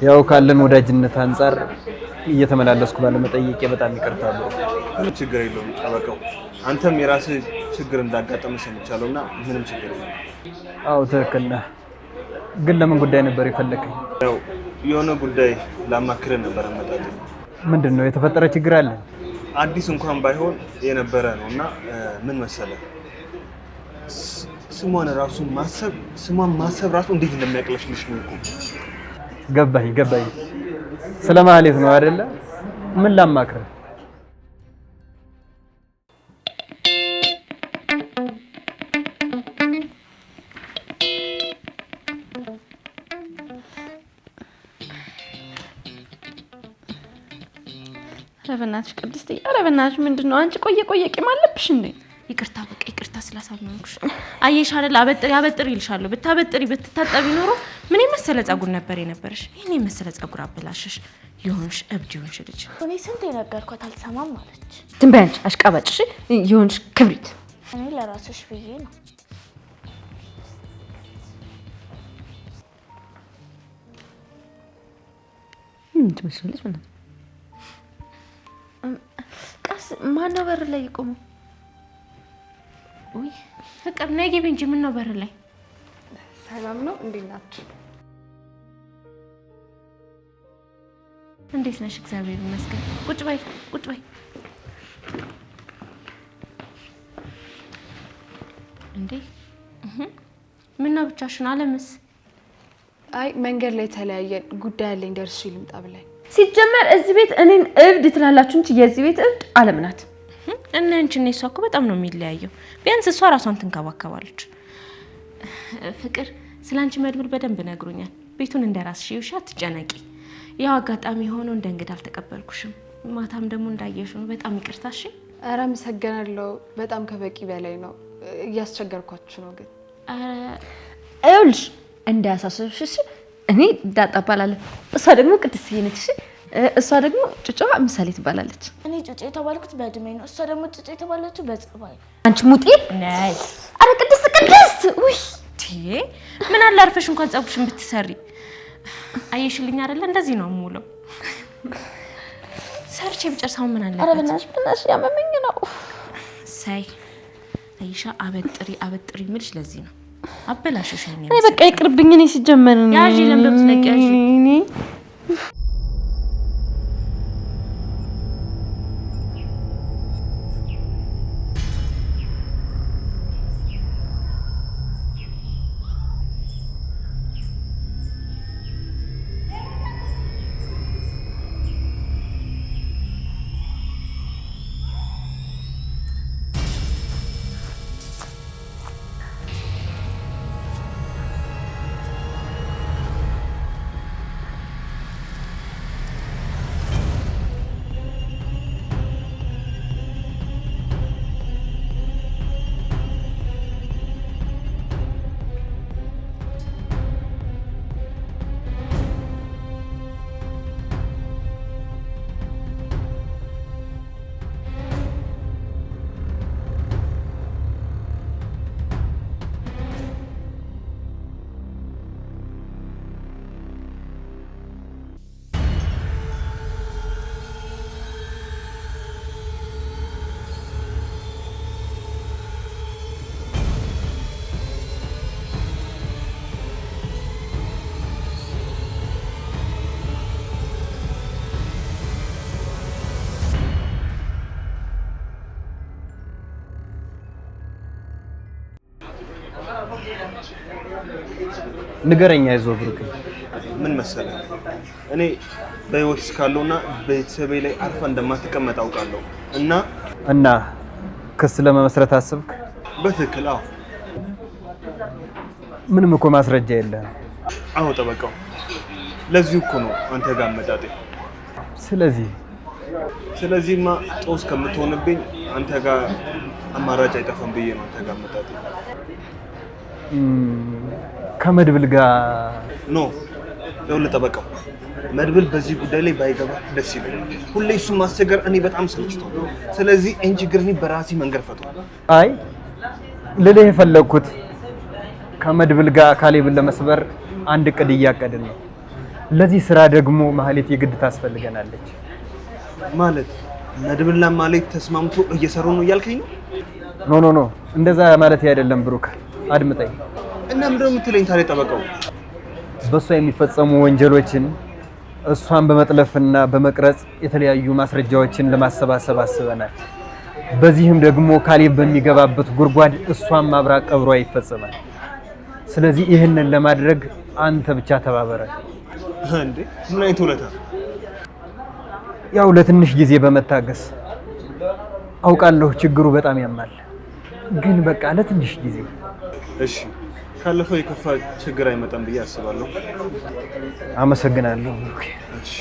ያው ካለን ወዳጅነት አንፃር እየተመላለስኩ ባለመጠየቄ በጣም ይቅርታ ብሎ። ምንም ችግር የለውም ጠበቀው። አንተም የራስህ ችግር እንዳጋጠመ ሰምቻለሁና ምንም ችግር የለውም። አዎ ትክክል ነህ። ግን ለምን ጉዳይ ነበር የፈለከኝ? ያው የሆነ ጉዳይ ላማክርህ ነበር መጣጥ። ምንድነው? የተፈጠረ ችግር አለ? አዲስ እንኳን ባይሆን የነበረ ነውና ምን መሰለህ፣ ስሟን ማሰብ ራሱ እንዴት እንደሚያቅለሽልሽ ነው እኮ። ገባኝ። ስለ ማህሌት ነው አይደለ? ምን ላማክርህ? ረበናሽ ቅድስት፣ ረበናሽ ምንድነው? አንቺ ቆየ ቂም አለብሽ እንዴ? ይቅርታ በቃ ይቅርታ ስላሳመንኩሽ። አየሽ አይደል? አበጥሪ ይልሻለሁ። ብታበጥሪ ብትታጠቢ ኖሮ ምን የመሰለ ጸጉር ነበር የነበረሽ። ይሄን የመሰለ ጸጉር አበላሽሽ። ይሆንሽ እብድ ይሆንሽ ልጅ። እኔ ስንት የነገርኳት አልሰማም አለች። ትንበያንቺ አሽቃባጭሽ ይሆንሽ ክብሪት። እኔ ለራስሽ ብዬ ነው። ምን ትመስላለች? ምን ቀስ ማነው በር ላይ ይቆሙ? ውይ ፍቅር ነይ ግቢ እንጂ ምን ነው በር ላይ? ሰላም ነው? እንዴት ናችሁ? እንዴት ነሽ? እግዚአብሔር ይመስገን። ቁጭ በይ። እንዴ ምን ነው ብቻሽን? አለምስ? አይ መንገድ ላይ ተለያየን። ጉዳይ አለኝ ደርሼ ልምጣ ብላኝ። ሲጀመር እዚህ ቤት እኔን እብድ ትላላችሁ እንጂ የዚህ ቤት እብድ አለም ናት። እና አንቺና እሷ እኮ በጣም ነው የሚለያየው። ቢያንስ እሷ ራሷን ትንከባከባለች። ፍቅር ስላንቺ መድብል በደንብ ነግሮኛል። ቤቱን እንደራስሽ ይውሻ፣ አትጨነቂ። ያው አጋጣሚ ሆኖ እንደ እንግዳ አልተቀበልኩሽም። ማታም ደግሞ እንዳየሽ ነው። በጣም ይቅርታሽ። ኧረ አመሰግናለሁ። በጣም ከበቂ በላይ ነው። እያስቸገርኳችሁ ነው ግን። ይኸውልሽ እንዳያሳስብሽ፣ እኔ ዳጣ እባላለሁ። እሷ ደግሞ ቅድስትዬ ነች። እሷ ደግሞ ጩጫዋ ምሳሌ ትባላለች። እኔ ጩጬ የተባልኩት በእድሜ ነው። እሷ ደግሞ ጩጬ የተባለችው በጸባይ። አንቺ ሙጤ ነይ። አረ ቅድስት ውይ ምን አለ አርፈሽ እንኳን ጸጉርሽን ብትሰሪ። አየሽልኝ አይደለ? እንደዚህ ነው የምውለው። ሰርቼ ብጨርሳው ምን አለበት? አረ በእናትሽ ያመመኝ ነው። ሳይ አይሻ አበጥሪ ምልሽ ለዚህ ነው። አበላሽሽ ነኝ። እኔ በቃ ይቅርብኝ። እኔ ሲጀመር ያጂ ለምለም ስለቀያጂ ንገረኛ አይዞህ ብሩክ። ምን መሰለህ እኔ በህይወት እስካለሁና ቤተሰቤ ላይ አርፋ እንደማትቀመጥ አውቃለሁ እና ክስ ለመመስረት አስብክ? በትክክል አዎ። ምንም እኮ ማስረጃ የለም። አዎ ጠበቃው፣ ለዚህ እኮ ነው አንተ ጋር መጣጤ። ስለዚህማ ጦስ ከምትሆንብኝ አንተ ጋር አማራጭ አይጠፋም ብዬ ነው አንተ ጋር መጣጤ። ከመድብል ጋር ኖ ይኸውልህ ጠበቃው፣ መድብል በዚህ ጉዳይ ላይ ባይገባ ደስ ይለኛል። ሁሌ እሱ ማስቸገር እኔ በጣም ሰልችቶኛል። ስለዚህ ይህን ችግር እኔ በራሴ መንገድ ፈታዋለሁ። አይ ልልህ የፈለግኩት ከመድብል ጋር ካሌብን ለመስበር አንድ እቅድ እያቀድን ነው። ለዚህ ስራ ደግሞ ማህሌት የግድ ታስፈልገናለች። ማለት መድብልና ማህሌት ተስማምቶ እየሰሩ ነው እያልከኝ ነው? ኖ እንደዛ ማለት አይደለም ብሩክ፣ አድምጠኝ። እና ምንድን ነው የምትለኝ ታዲያ ጠበቃው? በእሷ የሚፈጸሙ ወንጀሎችን እሷን በመጥለፍና በመቅረጽ የተለያዩ ማስረጃዎችን ለማሰባሰብ አስበናል። በዚህም ደግሞ ካሌብ በሚገባበት ጉድጓድ እሷን ማብራ ቀብሯ ይፈጸማል። ስለዚህ ይህንን ለማድረግ አንተ ብቻ ተባበረ። እንዴ ምን አይነት ውለታ? ያው ለትንሽ ጊዜ በመታገስ አውቃለሁ ችግሩ በጣም ያማል፣ ግን በቃ ለትንሽ ጊዜ። እሺ ካለፈው የከፋ ችግር አይመጣም ብዬ አስባለሁ። አመሰግናለሁ። እሺ